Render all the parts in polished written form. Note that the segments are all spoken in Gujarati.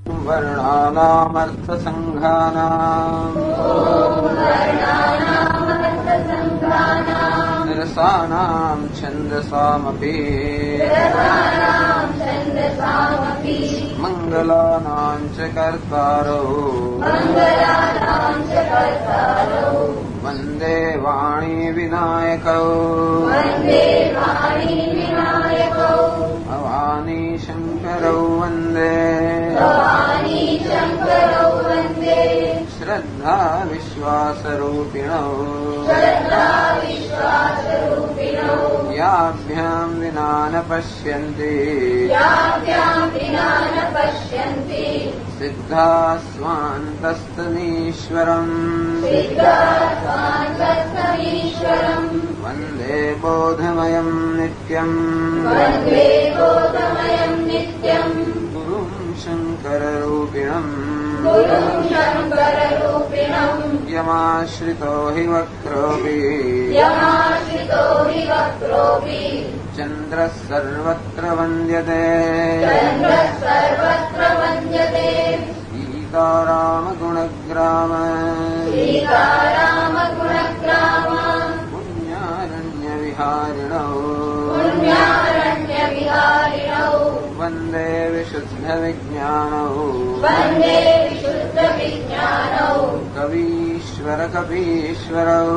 વર્ણાનામર્થસંઘાનામ નિરસાનામ છંદસામપી મંગલાનાં ચ કર્તારો વંદે વાણી વિનાયકૌ ભવાની શંકરૌ વંદે શ્રદ્ધા વિશ્વાસરૂપિણૌ યાભ્યામ વિના ન પશ્યન્તિ સિદ્ધા સ્વાંતસ્તમીશ્વરમ વંદે બોધમયં નિત્યં ગુરું શંકરરૂપિણં યમાશ્રિતો હિ વક્રોપી ચંદ્રઃ સર્વત્ર વંદ્યતે સીતારામગુણગ્રામ પુણ્યારણ્યવિહારિણૌ વંદે વિશુદ્ધવિજ્ઞાનૌ કવીશ્વરકપીશ્વરૌ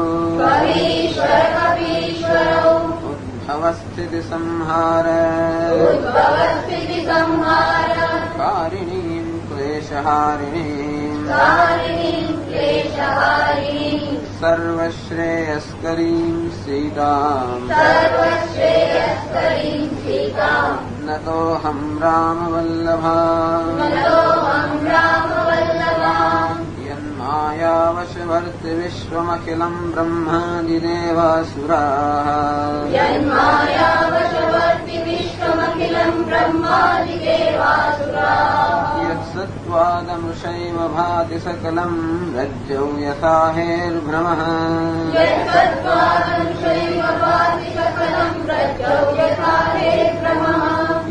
ઉદ્ભવસ્થિતિસંહાર કારિણીં ક્લેશહારિણીં સર્વશ્રેયસ્કરીં સીતાં નતોऽહં રામવલ્લભા યન્માયાવશવર્તિ વિશ્વમખિલં બ્રહ્માદિદેવાસુરાઃ યત્સત્त्वादमृषैव भाति सकलं रज्जौ यथा हेर्भ्रमः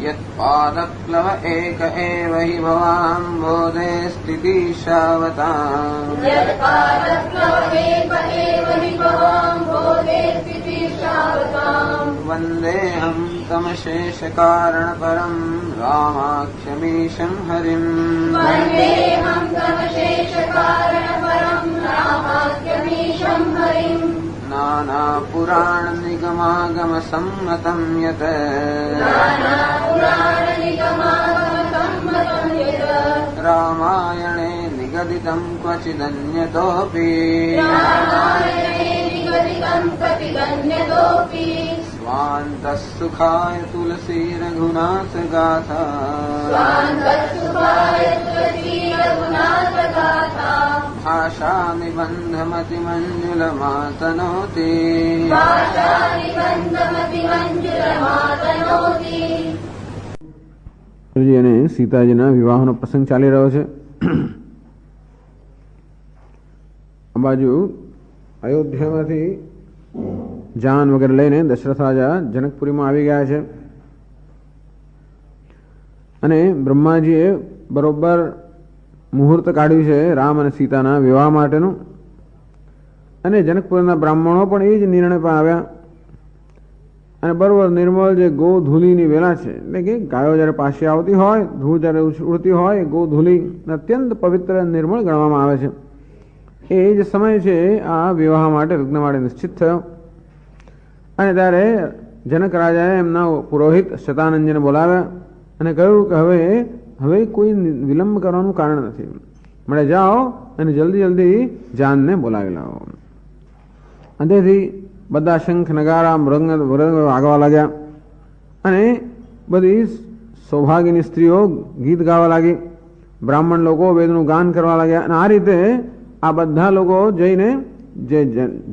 यत्पादप्लव एक एव हि भवाम्भोधे स्थितिशावताम् वन्देऽहं तमशेषकारणपरं रामाख्यमीशं हरिम् नानापुराणनिगमागमसम्मतं यत् रामायणे निगदितं क्वचिदन्यतोऽपि स्वान्तः सुखाय तुलसी रघुनाथगाथा भाषानिबन्धमतिमञ्जुलमातनोति અને સીતાજીના વિવાહનો પ્રસંગ ચાલી રહ્યો છે. આ બાજુ અયોધ્યામાંથી જાન વગેરે લઈને દશરથ રાજા જનકપુરીમાં આવી ગયા છે અને બ્રહ્માજીએ બરોબર મુહૂર્ત કાઢ્યું છે રામ અને સીતાના વિવાહ માટેનું અને જનકપુરના બ્રાહ્મણો પણ એ જ નિર્ણય પર આવ્યા અને બરોબર નિર્મળ જે ગોધૂલીની વેલા છે એટલે કે ગાયો જ્યારે પાસે આવતી હોય ધૂળ જ્યારે ઉડતી હોય ગોધૂલી અત્યંત પવિત્ર નિર્મળ ગણવામાં આવે છે. એ જ સમય છે આ વિવાહ માટે લગ્ન માટે નિશ્ચિત થયો અને ત્યારે જનક રાજાએ એમના પુરોહિત શતાનંદજીને બોલાવ્યા અને કહ્યું કે હવે કોઈ વિલંબ કરવાનું કારણ નથી, મળે જાઓ અને જલ્દી જાનને બોલાવી લાવો. અંતેથી બધા શંખ નગારા મૃંગ વાગવા લાગ્યા અને બધી સૌભાગ્યની સ્ત્રીઓ ગીત ગાવા લાગી, બ્રાહ્મણ લોકો વેદનું ગાન કરવા લાગ્યા અને આ રીતે આ બધા લોકો જઈને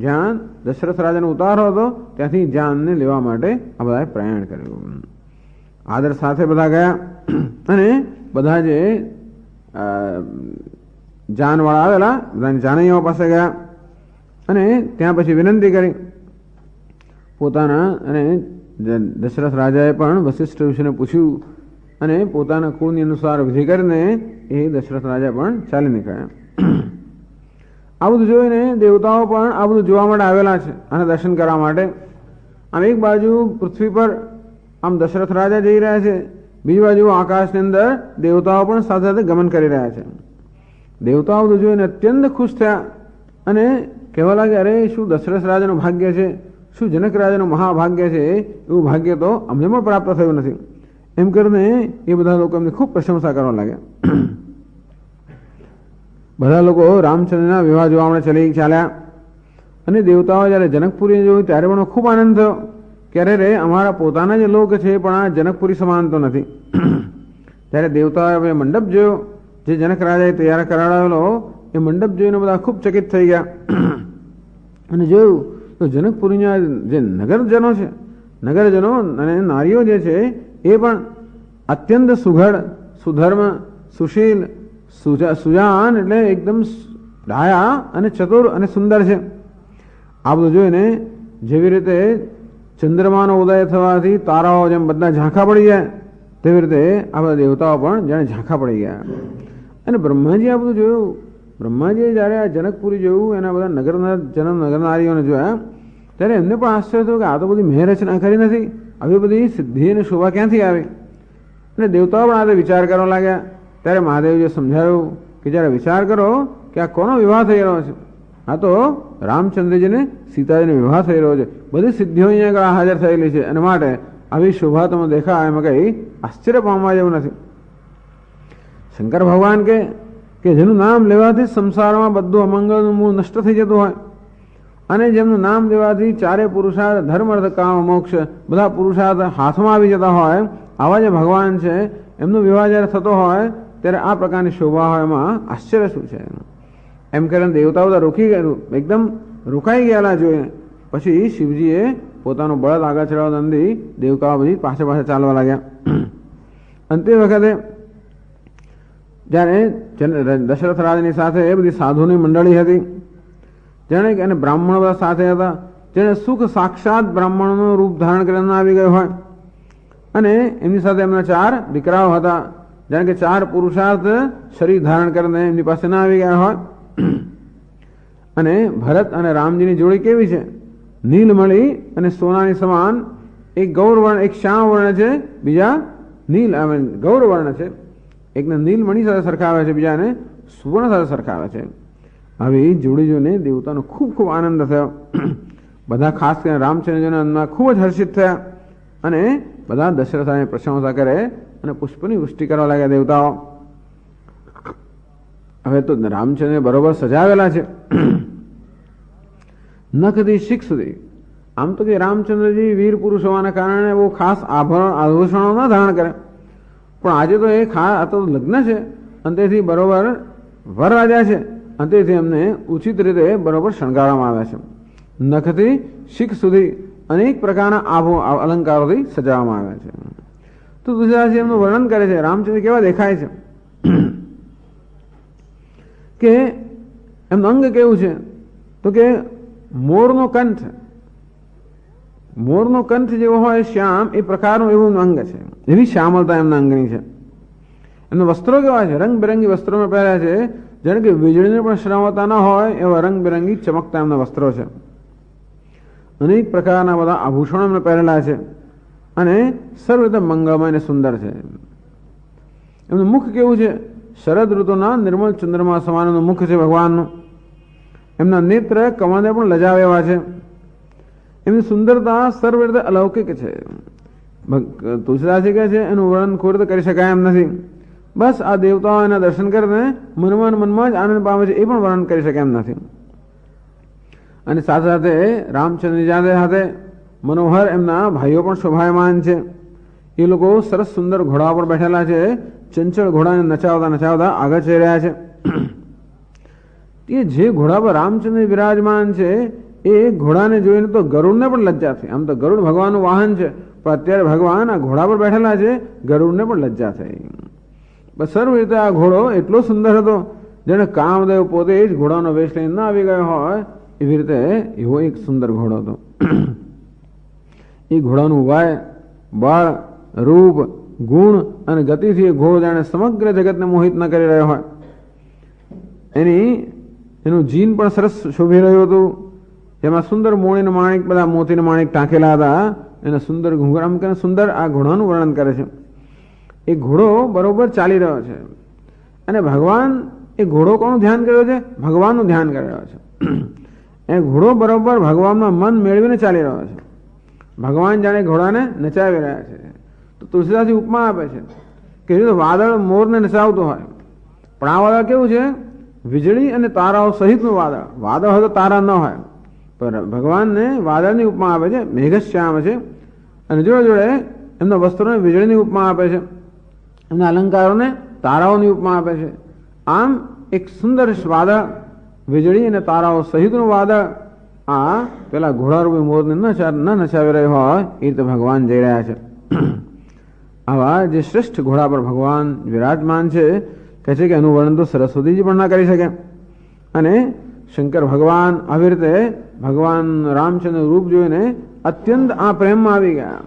જ્યાં દશરથ રાજાનો ઉતારો હતો ત્યાંથી જાનને લેવા માટે આ બધાએ પ્રયાણ કર્યું. આદર સાથે બધા ગયા અને બધા જે જાનવાળા આવેલા બધાની જાનૈયાઓ પાસે ગયા અને ત્યાં પછી વિનંતી કરી પોતાના. અને દશરથ રાજાએ પણ વશિષ્ઠ ઋષિને પૂછ્યું અને પોતાના કુળની અનુસાર વિધિ કરીને એ દશરથ રાજા પણ ચાલી નીકળ્યા. આ બધું જોઈને દેવતાઓ પણ આ બધું જોવા માટે આવેલા છે અને દર્શન કરવા માટે. આમ એક બાજુ પૃથ્વી પર આમ દશરથ રાજા જઈ રહ્યા છે, બીજી બાજુ આકાશની અંદર દેવતાઓ પણ સાથે સાથે ગમન કરી રહ્યા છે. દેવતાઓ બધું જોઈને અત્યંત ખુશ થયા અને કહેવા લાગે, અરે શું દશરથ રાજાનું ભાગ્ય છે, શું જનક રાજાનું મહાભાગ્ય છે, એવું ભાગ્ય તો અમને પણ પ્રાપ્ત થયું નથી. એમ કરીને એ બધા લોકો એમની ખૂબ પ્રશંસા કરવા લાગ્યા. બધા લોકો રામચંદ્રના વિવાહ જોવા માટે ચાલ્યા અને દેવતાઓ જ્યારે જનકપુરી જોયું ત્યારે પણ ખૂબ આનંદ થયો કે અરે રે, અમારા પોતાના જે લોક છે પણ આ જનકપુરી સમાન તો નથી. ત્યારે દેવતાઓએ મંડપ જોયો જે જનક રાજાએ તૈયાર કરાવેલો, એ મંડપ જોઈને બધા ખૂબ ચકિત થઈ ગયા અને જોયું તો જનકપુરીના જે નગરજનો છે, નગરજનો અને નારીઓ જે છે એ પણ અત્યંત સુઘડ, સુધર્મ, સુશીલ, સુજાન એટલે એકદમ ડાયા અને ચતુર અને સુંદર છે. આ બધું જોઈને જેવી રીતે ચંદ્રમાનો ઉદય થવાથી તારાઓ જેમ બધા ઝાંખા પડી જાય, તેવી રીતે આ બધા દેવતાઓ પણ જાણે ઝાંખા પડી ગયા. અને બ્રહ્માજી આ બધું જોયું. બ્રહ્માજીએ જ્યારે આ જનકપુરી જોયું, એના બધા નગરનારીઓને જોયા, ત્યારે એમને પણ આશ્ચર્ય થયું કે આ તો બધી મેં રચના કરી નથી, આવી બધી સિદ્ધિ અને શોભા ક્યાંથી આવી. અને દેવતાઓ પણ આ વિચાર કરવા લાગ્યા. ત્યારે મહાદેવજીએ સમજાવ્યું કે જ્યારે વિચાર કરો કે આ કોનો વિવાહ થઈ રહ્યો છે, આ તો રામચંદ્રજીને સીતાજીને વિવાહ થઈ રહ્યો છે, બધી સિદ્ધિઓ અહીંયા આગળ હાજર થયેલી છે અને માટે આવી શોભા તમે દેખા એમાં કંઈ આશ્ચર્ય પામવા જેવું નથી. શંકર ભગવાન કે જેનું નામ લેવાથી સંસારમાં બધું અમંગળનું મૂળ નષ્ટ થઈ જતું હોય અને જેમનું નામ લેવાથી ચારે પુરુષાર્થ, ધર્મ, અર્થ, કામ, મોક્ષ બધા પુરુષાર્થ હાથમાં આવી જતા હોય, આવા જે ભગવાન છે એમનો વિવાહ જ્યારે થતો હોય ત્યારે આ પ્રકારની શોભા હોય, એમાં આશ્ચર્ય શું છે. એમ કરીને દેવતાઓ એકદમ રોકાઈ ગયેલા જોઈને પછી શિવજીએ પોતાનું બળદ આગળ ચડાવવા નંદી દેવતાઓ બધી પાછળ ચાલવા લાગ્યા. અંતે વખતે જ્યારે દશરથ રાજાની સાથે એ બધી સાધુની મંડળી હતી, જેણે અને બ્રાહ્મણો બધા સાથે હતા, જેને સુખ સાક્ષાત બ્રાહ્મણોનું રૂપ ધારણ કરીને આવી ગયું હોય અને એમની સાથે એમના 4 દીકરાઓ હતા, જાણે કે 4 પુરુષાર્થ શરીર ધારણ કરીને એમની પાસે ના આવી ગયા હોય. અને ભરત અને રામજીની જોડી કેવી છે, નીલમણી અને સોનાની સમાન. એક ગૌરવર્ણ, એક શ્યામ વર્ણ છે, બીજા નીલ ગૌરવર્ણ છે. એકને નીલમણી સાથે સરખાવે છે, બીજાને સુવર્ણ સાથે સરખાવે છે. આવી જોડી જોઈને દેવતાનો ખૂબ ખૂબ આનંદ થયો. બધા ખાસ કરીને રામચંદ્રજીના અંદરમાં ખૂબ જ હર્ષિત થયા અને બધા દશરથની પ્રશંસા કરે અને પુષ્પની વૃષ્ટિ કરવા લાગ્યા દેવતાઓ. હવે તો રામચંદ્ર બરોબર સજાવેલા છે, નખથી શીખ સુધી. આમ તો કે રામચંદ્રજી વીર પુરુષ હોવાના કારણે બહુ ખાસ આભૂષણો ના ધારણ કરે, પણ આજે તો એ ખાસ આ તો લગ્ન છે અને તેથી બરોબર વરરાજા છે અને તેથી એમને ઉચિત રીતે બરોબર શણગારવામાં આવ્યા છે. નખથી શીખ સુધી અનેક પ્રકારના અલંકારોથી સજાવવામાં આવ્યા છે. તો તુલસીદાસજી એમનું વર્ણન કરે છે રામચંદ્ર કેવા દેખાય છે કે એમનું અંગ કેવું છે, તો કે મોરનો કંઠ, મોરનો કંઠ જેવો હોય શ્યામ, એ પ્રકારનું એવું અંગ છે, એવી શ્યામલતા એમના અંગની છે. એમના વસ્ત્રો કેવા છે, રંગબેરંગી વસ્ત્રોમાં પહેર્યા છે, જેને કે વીજળીને પણ શ્રાવતા ન હોય એવા રંગબેરંગી ચમકતા એમના વસ્ત્રો છે. અનેક પ્રકારના બધા આભૂષણો એમને પહેરેલા છે અને સર્વ રીતે મંગળમય અને સુંદર છે. એમનું મુખ કેવું છે, શરદ ઋતુના નિર્મળ ચંદ્રમા સમાનનું મુખ છે ભગવાનનું. એમના નેત્ર કમળને પણ લજાવે એવા છે. એમની સુંદરતા સર્વ રીતે અલૌકિક છે. તુલસીદાસજી કહે છે એનું વર્ણન કોઈ રીતે કરી શકાય એમ નથી. બસ આ દેવતાઓ એના દર્શન કરીને મનમાં જ આનંદ પામે છે, એ પણ વર્ણન કરી શકે એમ નથી. અને સાથે સાથે રામચંદ્રની સાથે મનોહર એમના ભાઈઓ પણ શોભાયમાન છે. એ લોકો સરસ સુંદર ઘોડા પર બેઠેલા છે, ચંચળ ઘોડાને નચાવતા આગળ જઈ રહ્યા છે. એ જે ઘોડા પર રામચંદ્ર વિરાજમાન છે એ ઘોડાને જોઈને તો ગરુડને પણ લજ્જા થઈ. આમ તો ગરુડ ભગવાનનું વાહન છે, પણ અત્યારે ભગવાન આ ઘોડા પર બેઠેલા છે, ગરુડને પણ લજ્જા થઈ. બસ સર્વ રીતે આ ઘોડો એટલો સુંદર હતો, જેને કામદેવ પોતે જ ઘોડાનો વેશ લઈને ના આવી ગયો હોય એવી રીતે એવો એક સુંદર ઘોડો હતો. એ ઘોડાનું વાય, બળ, રૂપ ગુણ અને ગતિથી એ ઘોડો જાણે સમગ્ર જગતને મોહિત ન કરી રહ્યો હોય. એનું જીન પણ સરસ શોભી રહ્યું હતું, જેમાં સુંદર મોણીને માણિક, બધા મોતીને માણિક ટાંકેલા હતા. એને સુંદર ઘૂંઘરામ કરીને સુંદર આ ઘોડાનું વર્ણન કરે છે. એ ઘોડો બરોબર ચાલી રહ્યો છે અને ભગવાન, એ ઘોડો કોનું ધ્યાન કર્યો છે? ભગવાનનું ધ્યાન કરી રહ્યો છે. એ ઘોડો બરોબર ભગવાનમાં મન મેળવીને ચાલી રહ્યો છે. ભગવાન જાણે ઘોડાને નચાવી રહ્યા છે. તો તુલસીદાસજી ઉપમા આપે છે કે વાદળ મોરને નચાવતો હોય, પણ આ વાદળ કેવું છે? વીજળી અને તારાઓ સહિતનું વાદળ. વાદળ હોય તો તારા ન હોય, પણ ભગવાનને વાદળની ઉપમા આપે છે, મેઘશ્યામ છે. અને જોડે જોડે એમના વસ્ત્રોને વીજળીની ઉપમા આપે છે, એમના અલંકારોને તારાઓની ઉપમા આપે છે. આમ એક સુંદર વાદળ, વીજળી અને તારાઓ સહિતનું વાદળ આ પેલા ઘોડારૂપી મોરને ન નચાવી રહ્યો હોય એ રીતે ભગવાન જઈ રહ્યા છે. આવા જે શ્રેષ્ઠ ઘોડા પર ભગવાન વિરાજમાન છે, કહે છે કે એનું વર્ણન તો સરસ્વતીજી પણ ના કરી શકે. અને શંકર ભગવાન આવી રીતે ભગવાન રામચંદ્ર રૂપ જોઈને અત્યંત આ પ્રેમમાં આવી ગયા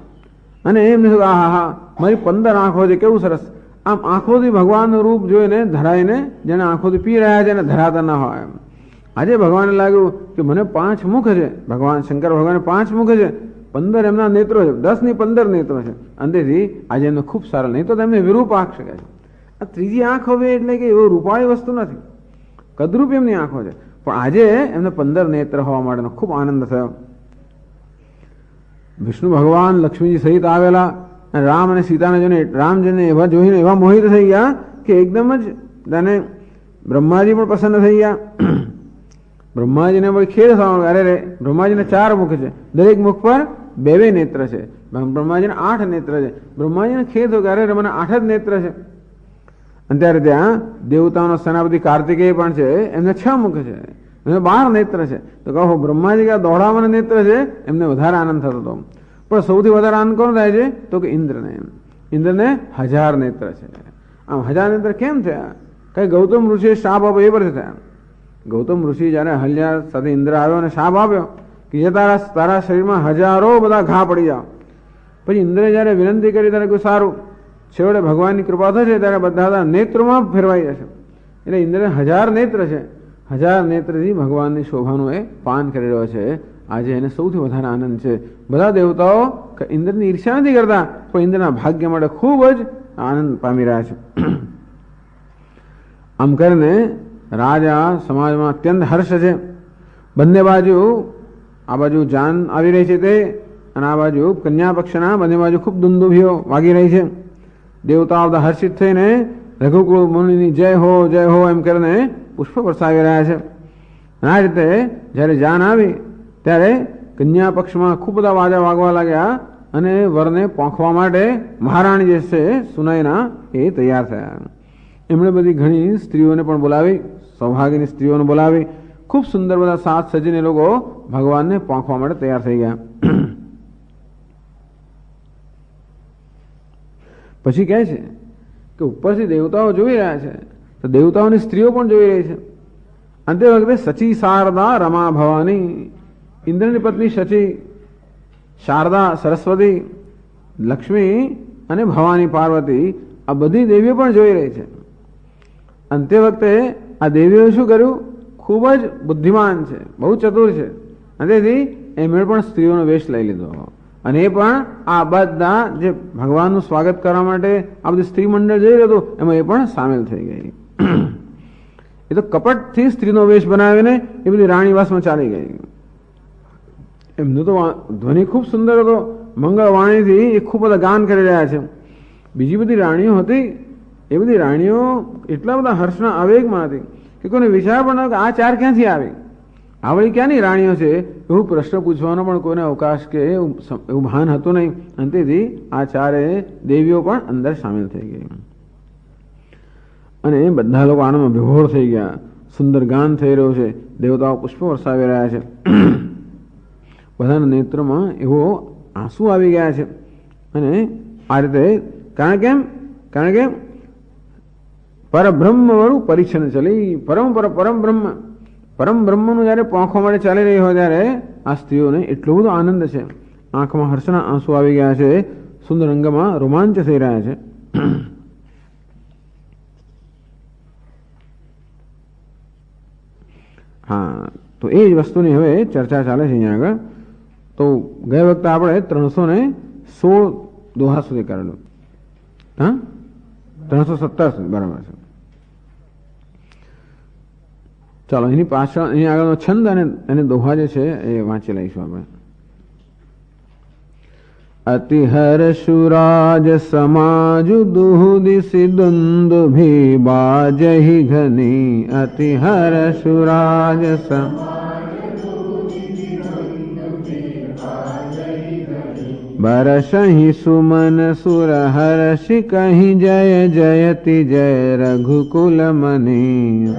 અને એમને થયું, આ હા મારી 15 આંખો છે, કેવું સરસ. આમ આંખોથી ભગવાનનું રૂપ જોઈને ધરાઈને, જેને આંખોથી પી રહ્યા છે એને ધરાતા ના હોય. આજે ભગવાનને લાગ્યું કે મને 5 મુખ છે, ભગવાન શંકર ભગવાન 5 મુખ છે, 15 એમના નેત્રો છે, 10 ની 15 નેત્રો છે. અંતેથી આજે એમને ખૂબ સારા, નહીં તો તેમને વિરૂપાક્ષ કહે છે. આ ત્રીજી આંખ હવે એટલે કે એવો રૂપાળી વસ્તુ નથી, કદરૂપ એમની આંખો છે, પણ આજે એમને 15 નેત્ર હોવા માટેનો ખૂબ આનંદ થયો. વિષ્ણુ ભગવાન લક્ષ્મીજી સહિત આવેલા અને રામ અને સીતાને જોઈને, રામજીને એવા જોઈને એવા મોહિત થઈ ગયા કે એકદમ જ તેને બ્રહ્માજી પણ પસંદ થઈ ગયા. બ્રહ્માજીને વળી ખેદ થવાનું, અરે રે બ્રહ્માજીને 4 મુખ છે, દરેક મુખ પર 2 નેત્ર છે. બ્રહ્માજીને 8 નેત્ર છે. બ્રહ્માજીને ખેદ થયો કે અરે મને 8 જ નેત્ર છે. અને ત્યારે ત્યાં દેવતાઓનો સેનાપતિ કાર્તિકેય પણ છે, એમને 6 મુખ છે, એમને 12 નેત્ર છે. તો કહો બ્રહ્માજી કે દોડાવાના નેત્ર છે, એમને વધારે આનંદ થતો હતો. પણ સૌથી વધારે આનંદ કોણ થાય છે? તો કે ઇન્દ્રને. ઇન્દ્રને 1000 નેત્ર છે. આમ 1000 નેત્ર કેમ થયા? કઈ ગૌતમ ઋષિએ શાપ આપ્યો એ પરથી થયા. ગૌતમ ઋષિ જયારે હલ્યા સાથે ઇન્દ્ર આવ્યો અને શાપ આપ્યો કે જે તારા શરીરમાં હજારો બધા ઘા પડી જાવ. પછી ઇન્દ્રે જયારે વિનંતી કરી ત્યારે કોઈ સારું, છેવટે ભગવાનની કૃપા થશે ત્યારે બધા નેત્રોમાં ફેરવાઈ જશે. એટલે ઇન્દ્રને 1000 નેત્ર છે. 1000 નેત્રથી ભગવાનની શોભાનું એ પાન કરી રહ્યો છે. આજે એને સૌથી વધારે આનંદ છે. બધા દેવતાઓ ઇન્દ્રની ઈર્ષ્યા નથી કરતા, પણ ઇન્દ્રના ભાગ્ય માટે ખૂબ જ આનંદ પામી રહ્યા છે. આમ કરીને રાજા સમાજમાં અત્યંત હર્ષ છે. બંને બાજુ, આ બાજુ જાન આવી રહી છે તે, અને આ બાજુ કન્યા પક્ષના બંને બાજુ ખૂબ દુંદુભીઓ વાગી રહી છે. દેવતાઓ બધા હર્ષિત થઈને રઘુકુળ મુનિની જય હો એમ કરીને પુષ્પ વરસાવી રહ્યા છે. આ રીતે જ્યારે જાન આવી ત્યારે કન્યા પક્ષમાં ખૂબ બધા વાજા વાગવા લાગ્યા અને વરને પોંખવા માટે મહારાણી જે છે સુનયના એ તૈયાર થયા. એમણે બધી ઘણી સ્ત્રીઓને પણ બોલાવી, સૌભાગ્યની સ્ત્રીઓને બોલાવી, ખૂબ સુંદર બધા સાથ સજીને લોકો ભગવાનને પોંખવા માટે તૈયાર થઈ ગયા. પછી કહે છે કે ઉપરથી દેવતાઓ જોઈ રહ્યા છે, તો દેવતાઓની સ્ત્રીઓ પણ જોઈ રહી છે. અંતે વખતે સચી શારદા રમા ભવાની, ઇન્દ્રની પત્ની સચી, શારદા સરસ્વતી, લક્ષ્મી અને ભવાની પાર્વતી, આ બધી દેવીઓ પણ જોઈ રહી છે. અંતે વખતે આ દેવીઓએ શું કર્યું? ખૂબ જ બુદ્ધિમાન છે, બહુ ચતુર છે, અને તેથી એમણે પણ સ્ત્રીઓનો વેશ લઈ લીધો. અને એ પણ આ બધા જે ભગવાનનું સ્વાગત કરવા માટે આ બધી સ્ત્રી મંડળ જઈ રહ્યું હતું એમાં એ પણ સામેલ થઈ ગઈ. એ તો કપટથી સ્ત્રીનો વેશ બનાવીને એ બધી રાણીવાસમાં ચાલી ગઈ. એમનું તો ધ્વનિ ખૂબ સુંદર હતો, મંગળવાણીથી એ ખૂબ બધા ગાન કરી રહ્યા છે. બીજી બધી રાણીઓ હતી, એ બધી રાણીઓ એટલા બધા હર્ષના આવેગમાં હતી કે કોઈને વિચાર પણ ન કે આ 4 ક્યાંથી આવી, આવડી ક્યાંની રાણીઓ છે, એવું પ્રશ્ન પૂછવાનો પણ કોઈને અવકાશ કે એવું ભાન હતું નહીં. અંતેથી આ 4 દેવીઓ પણ અંદર સામેલ થઈ ગઈ અને બધા લોકો આનંદમાં વિભોર થઈ ગયા. સુંદર ગાન થઈ રહ્યું છે, દેવતાઓ પુષ્પ વરસાવી રહ્યા છે, બધાના નેત્રમાં એવો આંસુ આવી ગયા છે. અને આ રીતે કારણ કે પરબ્રહ્મ વાળું પરીક્ષણ ચલી, પરમ બ્રહ્મનું જયારે પોંખવા માટે ચાલી રહી હોય ત્યારે આ સ્ત્રીઓને એટલો બધો આનંદ છે, આંખમાં હર્ષના આંસુ આવી ગયા છે, સુંદર અંગમાં રોમાંચ થઈ રહ્યા છે. હા, તો એ જ વસ્તુની હવે ચર્ચા ચાલે છે અહીંયા આગળ. તો ગયા વખતે આપણે 316 દોહા સુધી કરેલું. હા, 317 સુધી, બરાબર છે. ચાલો એની પાછળ અહીંયા આગળનો છંદ અને દોહા જે છે એ વાંચી લઈશું આપણે. અતિહર સુરાજ સમાજુ દુહુદિશી દુંદુભી બાજહી ઘની. અતિહર સુરાજ બરસહી સુમન સુર હર્ષિ કહી જય જયતિ જય રઘુકુલ મની.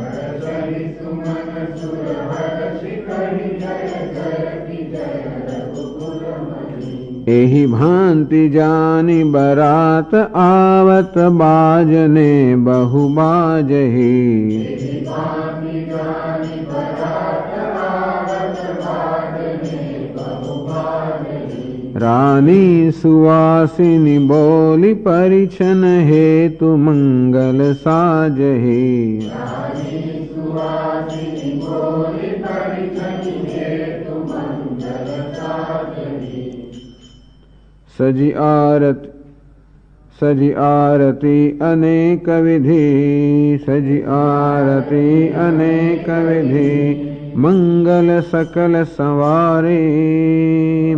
एहि भांति जानी बरात आवत बाजने बहु बाजही. रानी सुवासिनी बोली परिछन हेतु मंगल साजही. सजी आरती अनेक विधि. सजी आरती अनेक विधि मंगल सकल सवारे.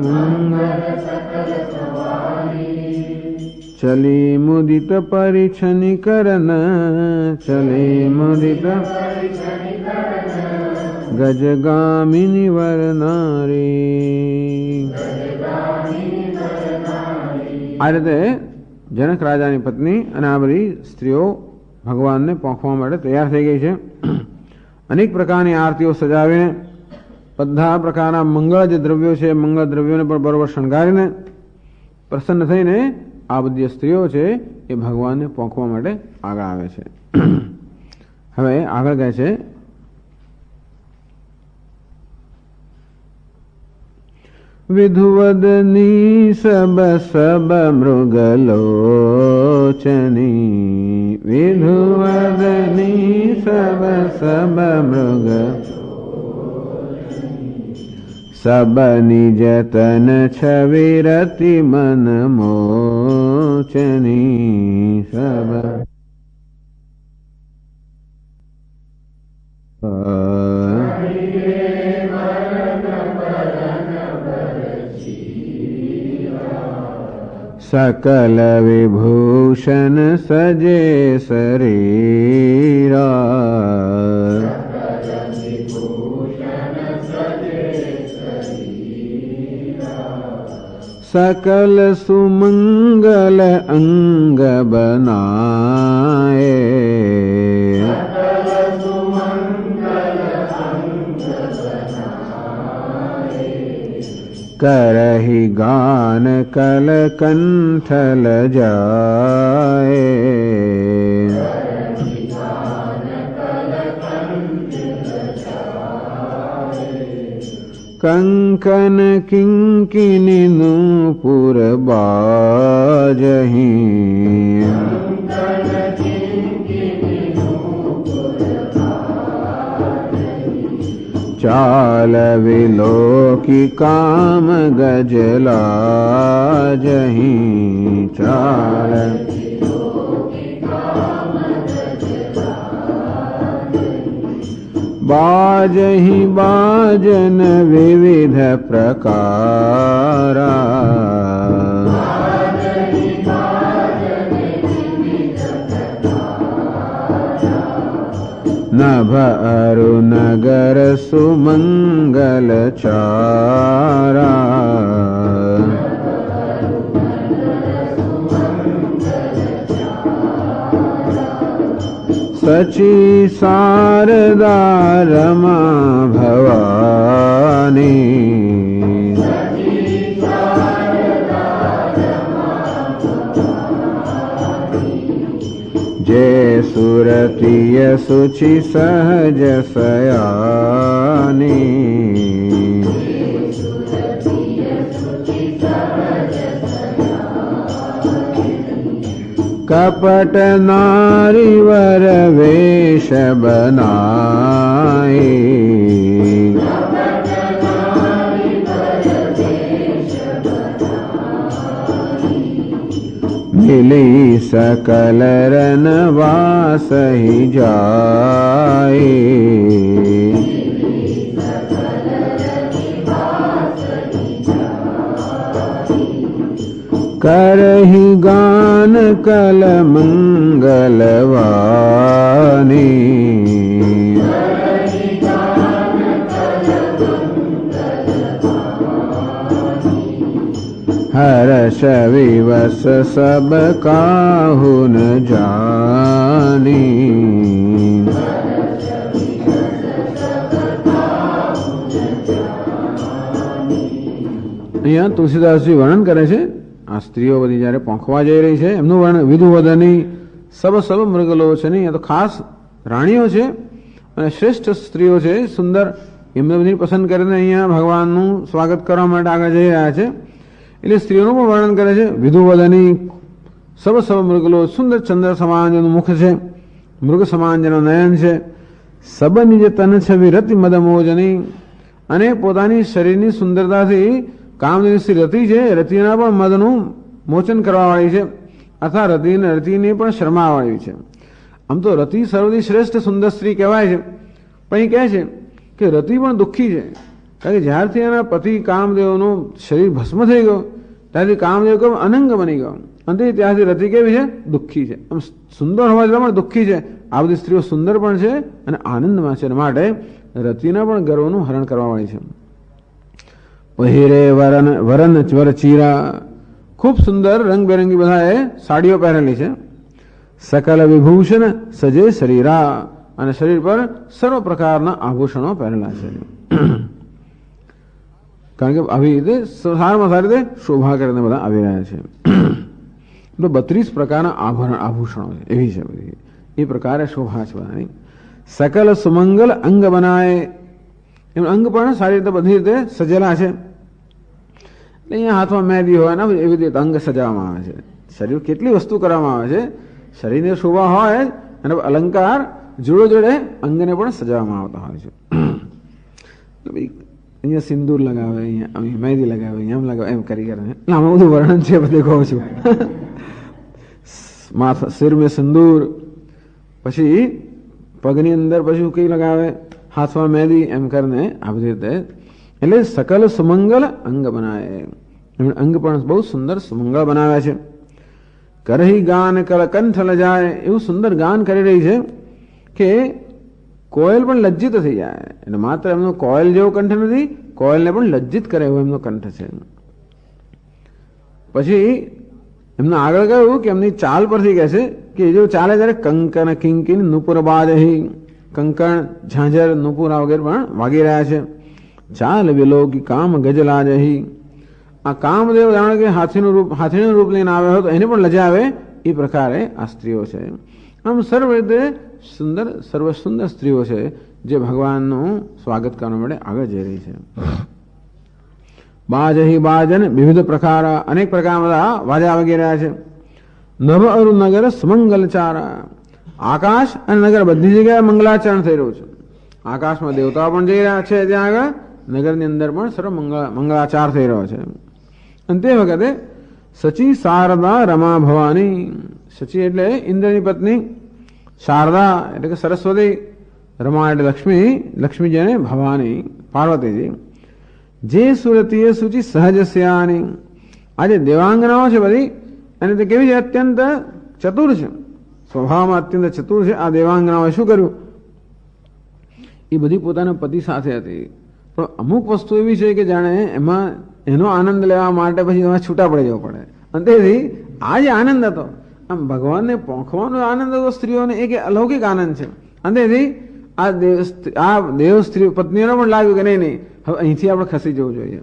मंगल चली मुदित परिछनि करन. चली मुदित गजगामिनी वर नारी. આ રીતે જનક રાજાની પત્ની અને આ બધી સ્ત્રીઓ ભગવાનને પહોંચવા માટે તૈયાર થઈ ગઈ છે. અનેક પ્રકારની આરતીઓ સજાવીને બધા પ્રકારના મંગળ જે દ્રવ્યો છે મંગળ દ્રવ્યોને પણ બરોબર શણગારીને પ્રસન્ન થઈને આ બધી સ્ત્રીઓ છે એ ભગવાનને પહોંચવા માટે આગળ આવે છે. હવે આગળ કહે છે विधुवदनी सब सब मृगलोचनी. विधुवदनी सब सब मृग सब निज तन छविरति मन मोचनी. सब सकल विभूषण सजे शरीरा. सकल सुमंगल अंग बनाए. करहि गान कल कंठल जाए. कंकन किंकिनी नूपुर बाजही. चाल विलोकी काम गजलाजही. चाल बाजही बाजन विविध प्रकारा. नभ अरु नगर सुमंगल चारा. सची शारदा रमा भवानी. जय सुरतीय सुचि सहज सयानी. कपट नारी वर वेश बनाए मिली सकल रनवास ही जाए करहि गान कल मंगलवानी हर्ष विवश सब काहु न जानी। અહીંયા તુલસીદાસજી વર્ણન કરે છે આ સ્ત્રીઓ બધી જયારે પહોંચવા જઈ રહી છે એમનું વર્ણન વિધુવદની સબ સબ મૃગલોચની. આ તો ખાસ રાણીઓ છે અને શ્રેષ્ઠ સ્ત્રીઓ છે સુંદર, એમને બધી પસંદ કરીને અહીંયા ભગવાનનું સ્વાગત કરવા માટે આગળ જઈ રહ્યા છે. એટલે સ્ત્રીઓનું પણ વર્ણન કરે છે. વિધુવદની સબ સબ મૃગલો, સુંદર ચંદ્ર સમાન જેનું મુખ છે, મૃગ સમાન જેનું નયન છે. સબ નિજ તન છવિ રતિ મદમોજની, અને પોતાની શરીરની સુંદરતાથી કામની શ્રી રતિ છે, રતિના પણ મદનું મોચન કરવાવાળી છે, અથવા રતિની પણ શરમાવાળી છે. આમ તો રતિ સર્વથી શ્રેષ્ઠ સુંદર સ્ત્રી કહેવાય છે, પણ એ કહે છે કે રતિ પણ દુઃખી છે. કારણ કે જ્યારથી એના પતિ કામદેવનું શરીર ભસ્મ થઈ ગયું ત્યારથી કામદેવ કેમ અનંગ બની ગયો, અને ત્યારથી રતિ કેવી છે? દુઃખી છે. આમ સુંદર હોવા છતાં પણ દુઃખી છે. આ બધી સ્ત્રીઓ સુંદર પણ છે અને આનંદમાં છે, માટે રતિના પણ ગર્વનું હરણ કરવાવાળી છે. પહેરે વરન વરચીરા, ખૂબ સુંદર રંગબેરંગી બધાએ સાડીઓ પહેરેલી છે. સકલ વિભૂષણ સજે શરીરા, અને શરીર પર સર્વ પ્રકારના આભૂષણો પહેરેલા છે. કારણ કે આવી રીતે સારામાં સારી રીતે શોભા કરીને બધા આવી રહ્યા છે. તો 32 પ્રકારના આભૂષણો છે, એવી છે બધી, એ પ્રકારે શોભા છે બધાની. સકલ સુમંગલ અંગ બનાય, એમ અંગ પણ સારી રીતે બધી રીતે સજેલા છે. અહીંયા હાથમાં મહેંદી હોય ને એવી રીતે અંગ સજાવવામાં આવે છે. શરીર કેટલી વસ્તુ કરવામાં આવે છે, શરીરની શોભા હોય અને અલંકાર જોડે જોડે અંગને પણ સજાવવામાં આવતા હોય છે. અહીંયા સિંદૂર લગાવે, અહીંયા મહેંદી લગાવે, અહીંયા એમ લગાવે, એમ કરી કરીને આમાં બધું વર્ણન છે બધે કહું છું. માથા સિર મેં સિંદૂર, પછી પગની અંદર પછી કઈ લગાવે, હાથમાં મહેંદી, એમ કરીને આ બધી રીતે. એટલે સકલ સુમંગલ અંગ બનાવે, અંગ પણ બહુ સુંદર સુમંગળ બનાવ્યા છે. કરહી ગાન કલ કંઠ લજાય, એવું સુંદર ગાન કરી રહી છે કે કોયલ પણ લજ્જિત થઈ જાય. એટલે માત્ર એમનો કોયલ જેવો કંઠ નથી, કોયલને પણ લજ્જિત કરે એવો એમનો કંઠ છે. પછી એમને આગળ કહ્યું કે એમની ચાલ પરથી કહે છે કે જો ચાલે ત્યારે કંકણ કિંકિન નુપુર બાજહી, કંકણ ઝાંઝર નુપુરા વગેરે પણ વાગી રહ્યા છે. ચાલ વિલોકી કામ ગજલાજહી, આ કામદેવ જાણે કે હાથીનું રૂપ લઈને આવ્યો હતો એને પણ લજાવે એ પ્રકારે આ સ્ત્રીઓ છે. આમ સર્વ રીતે સુંદર સર્વ સુંદર સ્ત્રીઓ છે જે ભગવાનનું સ્વાગત કરવા માટે આગળ જઈ રહી છે. બાજહી બાજન વિવિધ પ્રકાર, અનેક પ્રકારના બધા વાજા વાગી રહ્યા છે. નભ અરુ નગર સુમંગલચારા, આકાશ અને નગર બધી જગ્યાએ મંગલાચરણ થઈ રહ્યું છે. આકાશમાં દેવતાઓ પણ જઈ રહ્યા છે, ત્યાં આગળ નગરની અંદર પણ સર્વ મંગળાચાર થઈ રહ્યો છે. અને તે વખતે સચી શારદા રમા ભવાની, સચી એટલે ઇન્દ્રની પત્ની, શારદા એટલે કે સરસ્વતી, રમા એટલે લક્ષ્મી, લક્ષ્મીજીને ભવાની પાર્વતીજી. જે સુરતીય સૂચિ સહજ સ્યાની, આજે દેવાંગનાઓ છે બધી, અને તે કેવી છે? અત્યંત ચતુર છે, સ્વભાવમાં અત્યંત ચતુર છે. આ દેવાંગનાઓએ શું કર્યું? એ બધી પોતાના પતિ સાથે હતી, પણ અમુક વસ્તુ એવી છે કે જાણે એમાં એનો આનંદ લેવા માટે પછી એમાં છૂટા પડી જવું પડે. અને તેથી આ જે આનંદ હતો, આમ ભગવાનને પોંખવાનો આનંદ હતો સ્ત્રીઓને, એક અલૌકિક આનંદ છે. અને તેથી આ દેવ સ્ત્રી પત્નીઓને પણ લાગ્યું કે નહીં હવે અહીંથી આપણે ખસી જવું જોઈએ.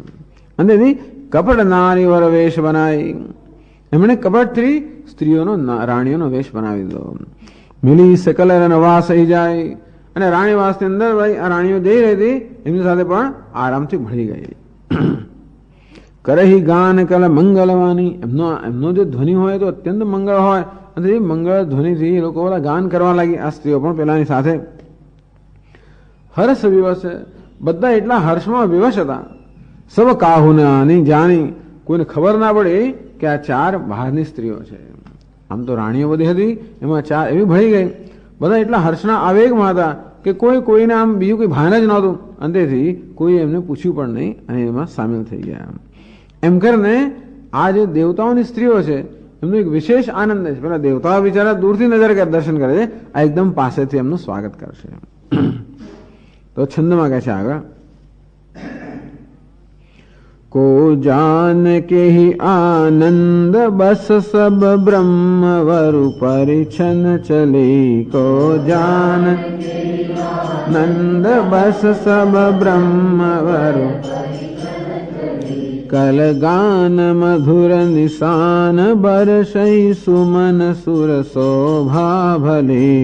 અને તેથી કપટ નારી વર વેશ બનાવી, એમણે કપટથી સ્ત્રીઓનો રાણીઓનો વેશ બનાવી દીધો. મિલી સકલ નવાસ થઈ જાય, અને રાણીવાસની અંદર આ રાણીઓ જઈ રહી હતી એમની સાથે પણ આરામથી ભળી ગઈ. કરહી ગાન કલ મંગલવાની, એમનો જે ધ્વનિ હોય તો અત્યંત મંગળ હોય, અને મંગળ ધ્વનિથી એ લોકો બધા ગાન કરવા લાગી, આ સ્ત્રીઓ પણ પેલાની સાથે. હર્ષ વિવશ, બધા એટલા હર્ષમાં વિવશ હતા. સબ કાહુના નહીં જાણી, કોઈને ખબર ના પડે કે આ 4 બહારની સ્ત્રીઓ છે. આમ તો રાણીઓ બધી હતી, એમાં 4 એવી ભળી ગઈ. બધા એટલા હર્ષના આવેગમાં હતા કે કોઈને આમ બીજું કોઈ ભાન જ નહોતું. અંતેથી કોઈ એમને પૂછ્યું પણ નહીં અને એમાં સામેલ થઈ ગયા. એમ કરીને આ જે દેવતાઓની સ્ત્રીઓ છે એમનો એક વિશેષ આનંદ છે. પેલા દેવતાઓ બિચારા દૂરથી નજર દર્શન કરે છે, આ એકદમ પાસેથી એમનું સ્વાગત કરશે. તો છંદમાં કહે છે આગળ, કો જાન કે ही आनंद बस सब ब्रह्म वरु परिछन चली, को जान नंद बस सब ब्रह्म वरु कल गान मधुर निशान बरसई सुमन सुर शोभा भली,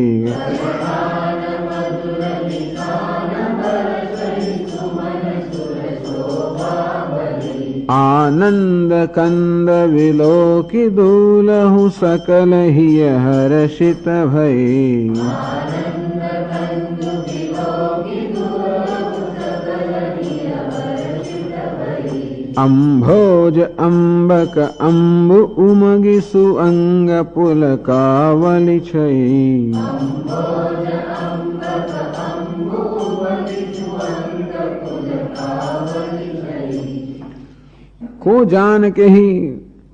आनंद कंद विलोकी दूलहु सकल ही हर्षित भई, अंभोज अंबक अंबु उमगी सुअंग पुलकावली छई, को जान के ही,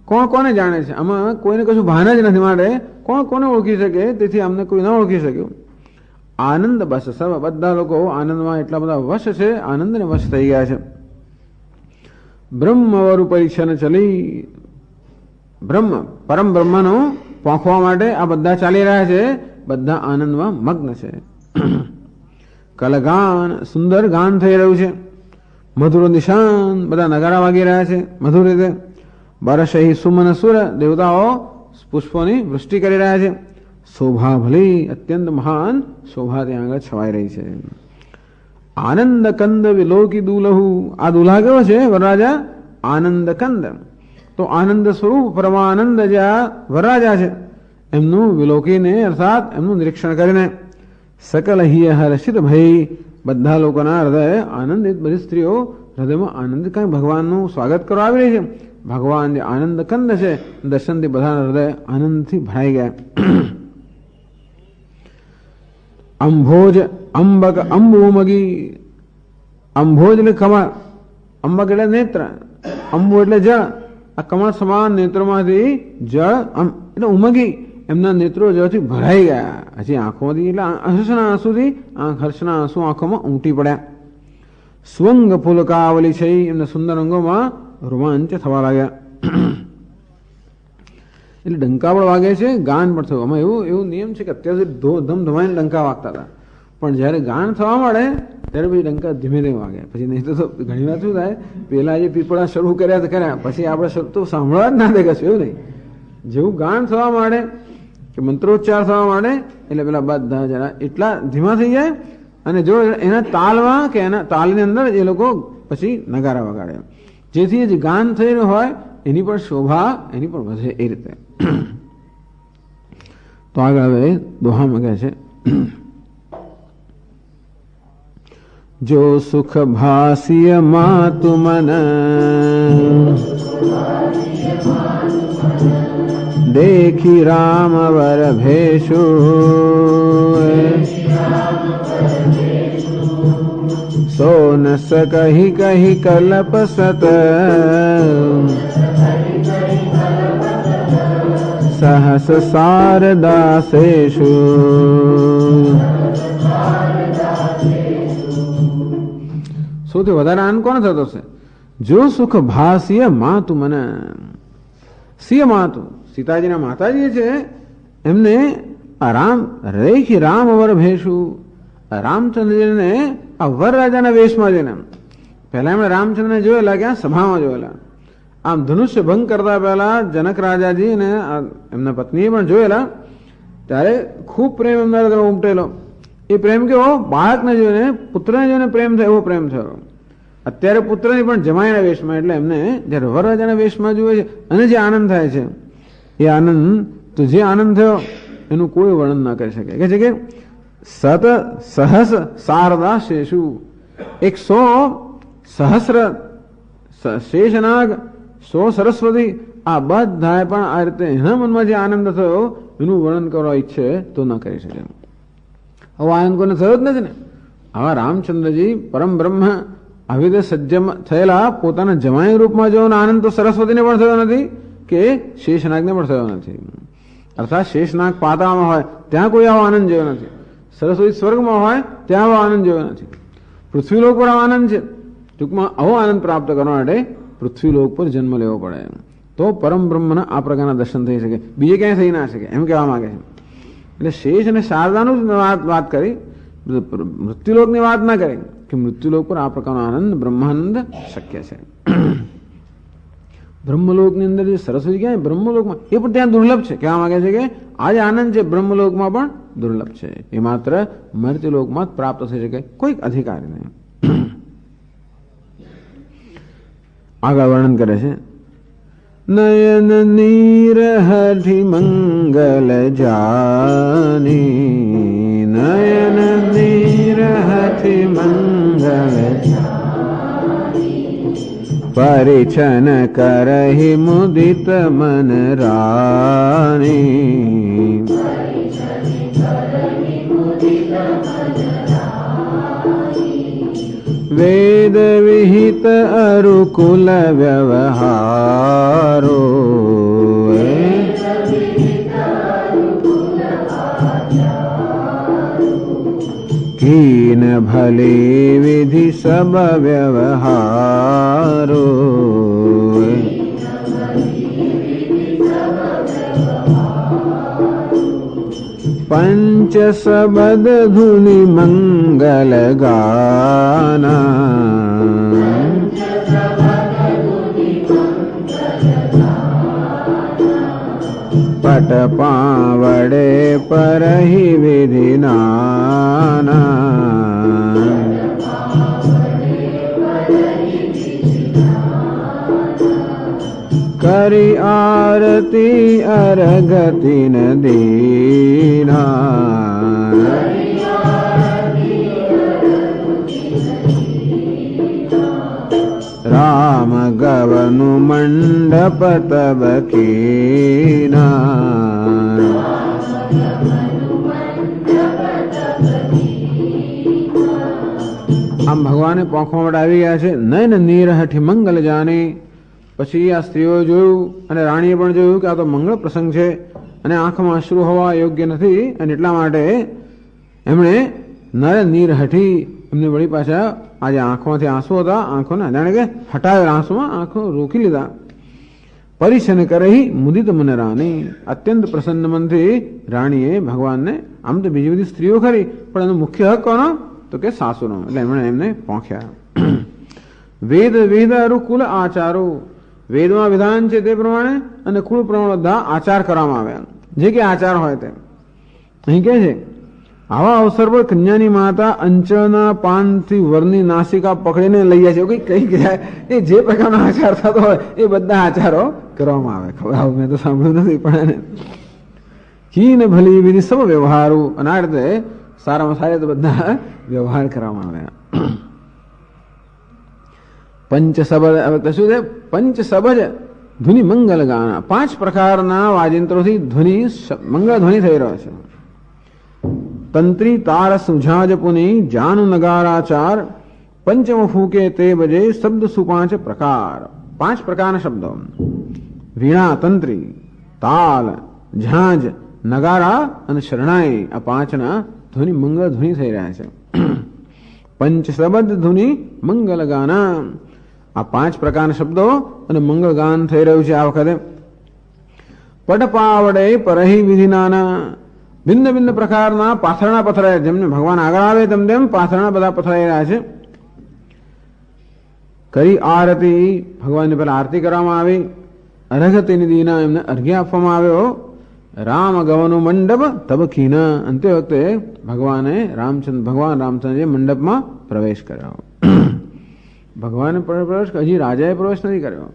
કોણ કોને જાણે છે? આમાં કોઈને કશું ભાન જ નથી. માટે કોણ કોને ઓળખી શકે? તેથી અમને કોઈ ન ઓળખી શક્યું. આનંદ બસ સબ, બધા લોકો આનંદમાં એટલા બધા વશ છે, આનંદને વશ થઈ ગયા છે. બ્રહ્મવરુ પરીક્ષણ ચલી, બ્રહ્મ પરમ બ્રહ્મનો પોંખવા માટે આ બધા ચાલી રહ્યા છે. બધા આનંદમાં મગ્ન છે. કલગાન, સુંદર ગાન થઈ રહ્યું છે. મધુર નિશાન, બધા નગારા વાગી રહ્યા છે મધુર રીતે. બરસહી સુમન સુર, દેવતાઓ પુષ્પોની વૃષ્ટિ કરી રહ્યા છે. શોભા ભલી, અત્યંત મહાન શોભા ત્યાં આગળ છવાઈ રહી છે. આનંદ કંદ વિલોકી દુલહુ, આ દુલ્હા કેવો છે? વરરાજા આનંદ કંદ. તો આનંદ સ્વરૂપ પરમાનંદ જે આ વરરાજા છે એમનું વિલોકીને અર્થાત એમનું નિરીક્ષણ કરીને સકલ હિય હર્ષિત ભઈ, બધા લોકોના હૃદય આનંદિત. બધી સ્ત્રીઓ હૃદયમાં આનંદ, કારણ ભગવાનનું સ્વાગત કરવા આવી રહી છે. ભગવાન જે આનંદ કંદ છે, દર્શનથી બધા હૃદય આનંદથી ભરાઈ ગયા. અંભોજ અંબક અંબુ ઉમગી, અંભોજ એટલે કમળ, અંબક એટલે નેત્ર, અંબુ એટલે જળ. આ કમળ સમાન નેત્રોમાંથી જળ એટલે ઉમગી, એમના નેત્રો જળથી ભરાઈ ગયા. હજી આંખોમાંથી એટલે હર્ષના આંસુથી હર્ષના આંસુ આંખોમાં ઉમટી પડ્યા. સ્વંગ પુલકાવલી છે, એમના સુંદર અંગોમાં રોમાંચ થવા લાગ્યા. એટલે ડંકા પણ વાગે છે, ગાન પણ થયું. આમાં એવું નિયમ છે કે અત્યાર સુધી ધમધમાઈને ડંકા વાગતા હતા, પણ જયારે ગાન થવા મળે ત્યારે પછી ડંકા ધીમે ધીમે વાગે. પછી નહીં તો ઘણી વાર શું થાય, પેલા જે પીપળા શરૂ કર્યા પછી આપણે તો સાંભળવા જ ના દે કશું. એવું નહીં, જેવું ગાન થવા માંડે કે મંત્રોચ્ચાર થવા માંડે એટલે પેલા બધા જરા એટલા ધીમા થઈ જાય, અને જો એના તાલમાં કે એના તાલની અંદર એ લોકો પછી નગારા વગાડે, જેથી જે ગાન થઈ રહ્યું હોય એની પણ શોભા એની પણ વધે એ રીતે. તો આગળ હવે દોહામાં કહે છે, જો સુખ ભાસિય માતુ મન देखी राम वर भेषु, सो न सकहि कहि कल्प सत, सहस शारदासेषु. સૌથી વધારે આનંદ કોને થતો છે? જો સુખ ભાસિય માતુ મને, સિય માતુ સીતાજીના માતાજી છે એમને આ રામ રેખી રામ વર ભેષુ, રામચંદ્રજીને આ વરરાજાના વેશમાં જઈને, પહેલા એમણે રામચંદ્રને જોયેલા ક્યાં? સભામાં જોયેલા. આમ ધનુષ્ય ભંગ કરતા પહેલા જનક રાજાજી અને એમના પત્નીએ પણ જોયેલા. ત્યારે ખૂબ પ્રેમ એમના હૃદયમાં ઉમટેલો. એ પ્રેમ કેવો? બાળકને જોઈને, પુત્રને જોઈને પ્રેમ થાય એવો પ્રેમ થયો. અત્યારે પુત્રની પણ જમાઈના વેશમાં, એટલે એમને જયારે વરરાજાના વેશમાં જુએ છે અને જે આનંદ થાય છે એ આનંદ તો જે આનંદ થયો એનું કોઈ વર્ણન ના કરી શકે. કહે છે કે સત સહસ શારદા શેષુ, 100 સહસ્ર શેષનાગ, 100 સરસ્વતી, આ બધાએ પણ આ રીતે એના મનમાં જે આનંદ થયો એનું વર્ણન કરવા ઈચ્છે તો ન કરી શકે. હવે આનંદ કોને થયો જ નથી ને. આવા રામચંદ્રજી પરમ બ્રહ્મ આવી રીતે સજ્જ થયેલા પોતાના જમાઈ રૂપમાં જેવો આનંદ તો સરસ્વતીને પણ થયો નથી કે શેષનાગને પણ થયો નથી. અર્થાત શેષનાગ પાતાળમાં હોય ત્યાં કોઈ આવો આનંદ જેવો નથી, સરસ્વતી સ્વર્ગમાં હોય ત્યાં આવો આનંદ જેવો નથી. પૃથ્વીલોક પર આવો આનંદ છે. ટૂંકમાં આવો આનંદ પ્રાપ્ત કરવા માટે પૃથ્વીલોક પર જન્મ લેવો પડે તો પરમ બ્રહ્મના આ પ્રકારના દર્શન થઈ શકે, બીજે ક્યાંય થઈ ના શકે એમ કહેવા માંગે છે. એટલે શેષ અને શારદાનું જ વાત કરી, મૃત્યુલોકની વાત ના કરી કે મૃત્યુલોક પર આ પ્રકારનો આનંદ બ્રહ્માનંદ શક્ય છે. બ્રહ્મલોકની અંદર જે સરસ્વતી ક્યાં બ્રહ્મલોકમાં એ પણ ત્યાં દુર્લભ છે. કહેવા માંગે છે કે આ જે આનંદ છે બ્રહ્મલોકમાં પણ દુર્લભ છે. એ માત્ર મર્ત્યલોકમાં જ પ્રાપ્ત થઈ શકે કોઈક અધિકારી નહીં. આગળ વર્ણન કરે છે નયન નીરહઠી મંગલ જાની, નયન નીરહઠી મંગલ પરિછન કરહી મુદિત મન રાની, વેદ વિહિત અરુકુલ વ્યવહારો, કીન ભલે વિધિ સબ વ્યવહારો, પંચ સબદ ધુનિ મંગલ ગાના, પટ પાવડે પરહી વિધિ નાના, કરી આરતી અરગતિ ન દીના, રામ ગવનું મંડપ તબ કીના, આમ ભગવાને પોંખવા માટે આવી ગયા છે. નયન નીરહઠી મંગલ જાની. પછી આ સ્ત્રીઓ જોયું અને રાણીએ પણ જોયું કે આ તો મંગળ પ્રસંગ છે અને આંખમાં અશ્રુ હોવા યોગ્ય નથી, અને એટલા માટે એમણે નર નીરહઠી એમને વળી પાછા આજે આંખોમાંથી આંસુ હતા, આંખોને જાણે કે હટાવેલા આંસુમાં આંખો રોકી લીધા. પરિછન કરહી મુદિત મન રાની. અત્યંત પ્રસન્ન મનથી રાણીએ ભગવાનને, આમ તો બીજી બધી સ્ત્રીઓ ખરી પણ એનો મુખ્ય હક કોનો તો કે સાસુનો, એટલે એમણે એમને પોંખ્યા. વેદ વેદ અરુકુલ આચારો, વેદમાં વિધાન છે તે પ્રમાણે અને કુળ પ્રમાણે બધા આચાર કરવામાં આવ્યા, જે કે આચાર હોય તે. અહીં કે છે આવા અવસર પર કન્યાની માતા અંચળના પાનથી વરની નાસિકા પકડીને લઈ જાય છે. કઈ ગયા એ જે પ્રકારનો આચાર થતો હોય એ બધા આચારો કરવામાં આવે. ખબર મેં તો સાંભળ્યું નથી પણ એને કીને ભલી વિધિ સબ વ્યવહારો, અને આ રીતે સારામાં સારા તો બધા વ્યવહાર કરવામાં આવ્યા. પંચ સબજ શું છે? પંચ સબજ ધ્વનિ મંગલ ગાના. 5 પ્રકારના વાજિંત્રોથી ધ્વનિ મંગળ ધ્વનિ થઈ રહ્યો છે. તંત્રી તાર સુઝાજ પુની જાનુ નગારાચાર, પંચમ ફૂકે તે બજે શબ્દ સુપાંચ પ્રકાર. 5 પ્રકારના શબ્દો વીણા, તંત્રી, તાલ, ઝાંઝ, નગારા અને શરણાઈ, આ 5ના ધ્વનિ મંગળ ધ્વનિ થઈ રહ્યા છે. પંચ શબ્દ ધ્વનિ મંગલ ગાના. આ 5 પ્રકારના શબ્દો અને મંગળ ગાન થઈ રહ્યું છે આ વખતે. પટ પાવડે પરહી વિધિનાના. ભિન્ન ભિન્ન પ્રકારના પાથરણા પથરાય, જેમને ભગવાન આગળ આવે તેમ તેમ પાથરણા બધા પથરાઈ રહ્યા છે. કરી આરતી, ભગવાનની પહેલા આરતી કરવામાં આવી. અરગતિની દીના, એમને અર્ઘ્ય આપવામાં આવ્યો. રામ ગવનું મંડપ તબકીના. અંતે વખતે ભગવાન રામચંદ્રજી મંડપમાં પ્રવેશ કર્યો. ભગવાને પ્રવેશ, હજી રાજાએ પ્રવેશ નથી કર્યો.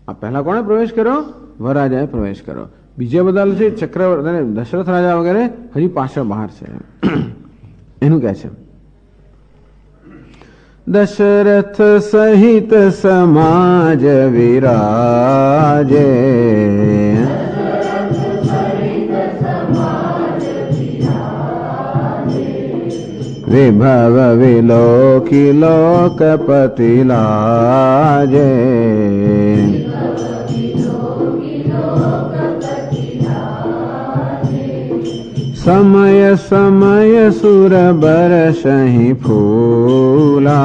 આ પહેલા કોણે પ્રવેશ કર્યો? વરરાજાએ પ્રવેશ કર્યો. બીજા બધા છે ચક્રવર્તી દશરથ રાજા વગેરે હજી પાછળ બહાર છે એનું કહે છે. દશરથ સહિત સમાજ વિરાજે વિભવ વિલોકી લોકપતિ લાજે સમય સમય સુર બરસહી ફૂલા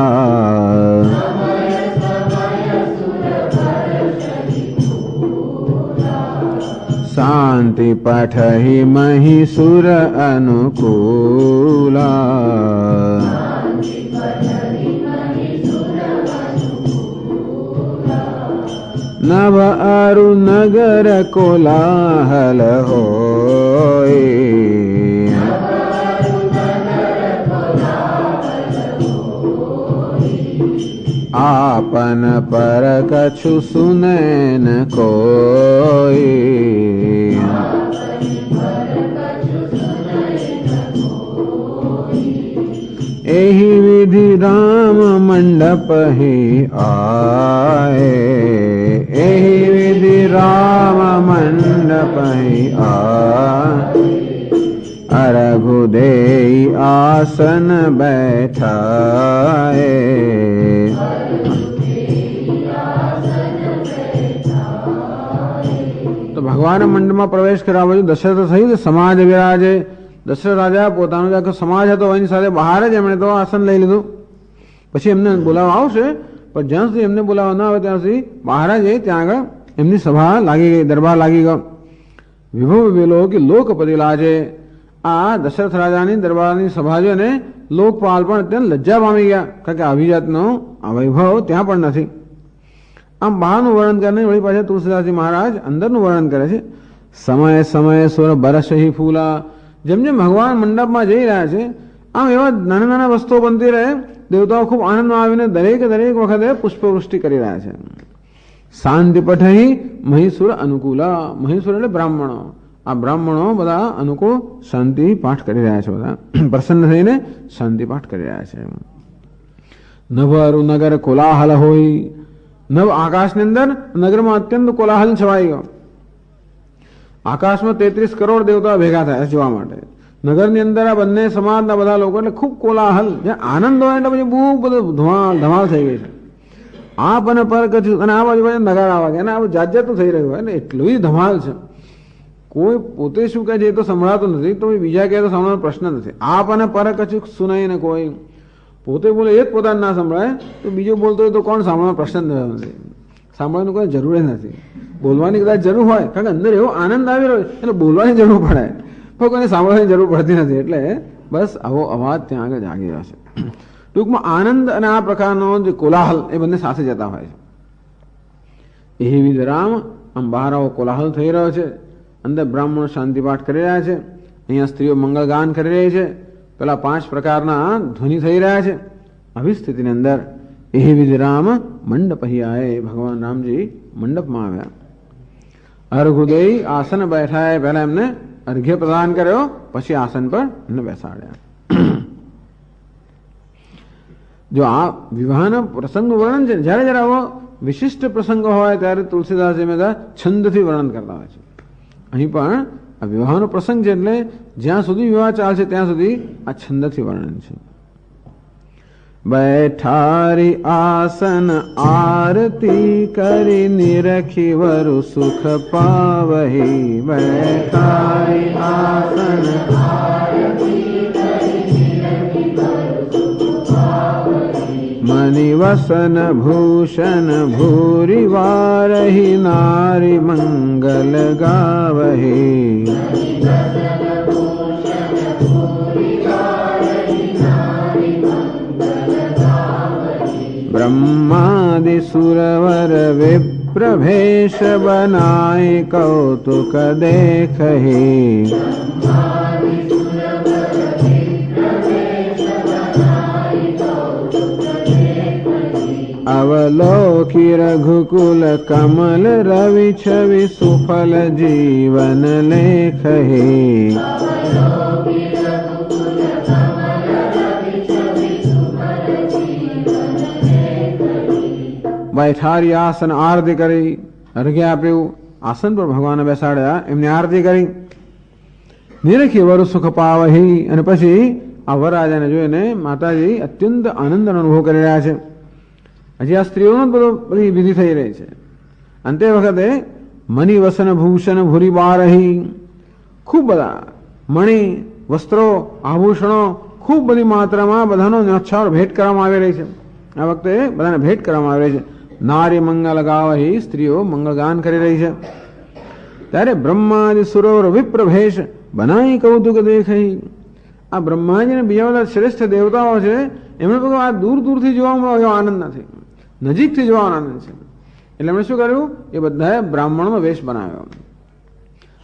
શાંતિ પઠહી મહી સુર અનુકૂલા નવ અરુ નગર કોલાહલ હોય આપન પર કछु સુનેન કોઈ એહી વિધિ રામ મંડપ હી આએ એહી વિધિ રામ મંડપ હી આ રઘુદેઈ આસન બેઠાએ. તો ભગવાન મંડપમાં પ્રવેશ કર્યા પછી દશરથ સહિત સમાજ વિરાજે. દશરથ રાજા પોતાનો જે આખો સમાજ હતો એની સાથે બહાર જ એમણે તો આસન લઈ લીધું. પછી એમને બોલાવવા આવશે પણ જ્યાં સુધી એમને બોલાવવા ના આવે ત્યાં સુધી બહાર જ ત્યાં આગળ એમની સભા લાગી ગઈ, દરબાર લાગી ગયો. વિભવ વેલો કે લોકપતિ લાજે. આ દશરથ રાજાની દરબારની સભા છે ને લોકપાલ પણ અત્યંત લજ્જા પામી ગયા કારણ કે આવી જાતનો આ વૈભવ ત્યાં પણ નથી. આમ બહારનું વર્ણન કરીને વળી પાછા તુલસીદાસજી મહારાજ અંદરનું વર્ણન કરે છે. સમય સમય સુર બરસહી ફૂલા. જેમ જેમ ભગવાન મંડપમાં જઈ રહ્યા છે આમ એવા નાના નાના વસ્તુઓ બનતી રહે. દેવતાઓ ખૂબ આનંદમાં આવીને દરેક વખતે પુષ્પવૃષ્ટિ કરી રહ્યા છે. શાંતિ પઠહી મહીસુર અનુકૂલા. મહીસુર એટલે બ્રાહ્મણો. આ બ્રાહ્મણો બધા અનુકૂળ શાંતિ પાઠ કરી રહ્યા છે. બધા પ્રસન્ન થઈને શાંતિ પાઠ કરી રહ્યા છે. નવ અરુ નગર કોલાહલ હોય. નવ આકાશની અંદર નગરમાં અત્યંત કોલાહલ છવાઈ ગયો. આકાશમાં 33 કરોડ દેવતા ભેગા થયા જોવા માટે. નગરની અંદર આ બંને સમાજના બધા લોકો એટલે ખૂબ કોલાહલ. આનંદ હોય એટલે પછી બહુ બધું ધમાલ થઈ ગઈ છે. આપ અને પર કચ્છું અને આ બાજુ નગારા વાગે અને આ જાત જાતનું થઈ રહ્યું હોય ને એટલું જ ધમાલ છે. કોઈ પોતે શું કહે છે એ તો સંભળાતું નથી તો બીજા કહે તો સાંભળવાનો પ્રશ્ન નથી. આપ અને પર કચ્છું સુનાઈ ને કોઈ પોતે બોલે એ જ પોતાને ના સંભળાય તો બીજો બોલતો હોય તો કોણ સાંભળવાનો પ્રશ્ન નથી. સાંભળવાની કોઈ જરૂર નથી. બોલવાની કદાચ જરૂર હોય કારણ કે અંદર એવો આનંદ આવી રહ્યો એટલે બોલવાની જરૂર પડે પણ કોઈને સાંભળવાની જરૂર પડતી નથી. એટલે બસ આવો અવાજ ત્યાં આગળ જાગી રહ્યો છે. ટૂંકમાં આનંદ અને આ પ્રકારનો જે કોલાહલ એ બંને સાથે જતા હોય છે. એ વિધરામ આમ બહાર આવો કોલાહલ થઈ રહ્યો છે. અંદર બ્રાહ્મણો શાંતિપાઠ કરી રહ્યા છે. અહીંયા સ્ત્રીઓ મંગળગાન કરી રહી છે. પેલા 5 પ્રકારના ધ્વનિ થઈ રહ્યા છે. આવી સ્થિતિની અંદર એ વિધિરામ મંડપ આએ. ભગવાન રામજી મંડપમાં આવ્યા. અર્ઘુદેય આસન બેઠા. પહેલા એમને અર્ઘ્ય પ્રદાન કર્યો પછી આસન પર એમને બેસાડ્યા. જો આ વિવાહના પ્રસંગનું વર્ણન છે જયારે જયારે આવો વિશિષ્ટ પ્રસંગો હોય ત્યારે તુલસીદાસજી બધા છંદથી વર્ણન કરતા હોય છે. અહીં પણ આ વિવાહનો પ્રસંગ છે એટલે જ્યાં સુધી વિવાહ ચાલશે ત્યાં સુધી આ છંદથી વર્ણન છે. બેઠારી આસન આરતી કરી નિરખી વરુ સુખ પાવહી. બેઠારી આસન મની વસન ભૂષણ ભૂરી વારહી નારી મંગલ ગાવહી. બ્રહ્માદિ સુરવર વિપ્રભેશ બનાય કૌતુક દેખહી. अवलोकी रघुकुल कमल रवि छवि सुफल जीवन लेखहि। बैठारी आसन आरती करी, अर्घ्य आप्યું, આસન પર ભગવાન બેસાડ્યા, એમની આરતી કરી. નિરખી વર સુખ પાવહી, અને પછી આ વરરાજાને જોઈને માતાજી અત્યંત આનંદ અનુભવ કરી રહ્યા છે. હજી આ સ્ત્રીઓનો બધી વિધિ થઈ રહી છે. અંતે વખતે મણિ વસન ભૂષણ ભૂરી બારહી, ખૂબ બધા મણિ વસ્ત્રો આભૂષણો ખૂબ બધી માત્રામાં બધાનો ન્યોછાવર ભેટ કરવામાં આવી રહી છે. આ વખતે બધાને ભેટ કરવામાં આવી રહી છે. નારી મંગલ ગાવહી, સ્ત્રીઓ મંગળગાન કરી રહી છે. ત્યારે બ્રહ્માદિ સુરવર વિપ્રભેશ બનાવી કૌતુક દેખાઈ. આ બ્રહ્માજી અને બીજા બધા શ્રેષ્ઠ દેવતાઓ છે, એમણે બધું આ દૂર દૂરથી જોવામાં એવો આનંદ નથી, નજીકથી જોવાનો આનંદ છે. એટલે એમણે શું કર્યું, એ બધાએ બ્રાહ્મણનો વેશ બનાવ્યો.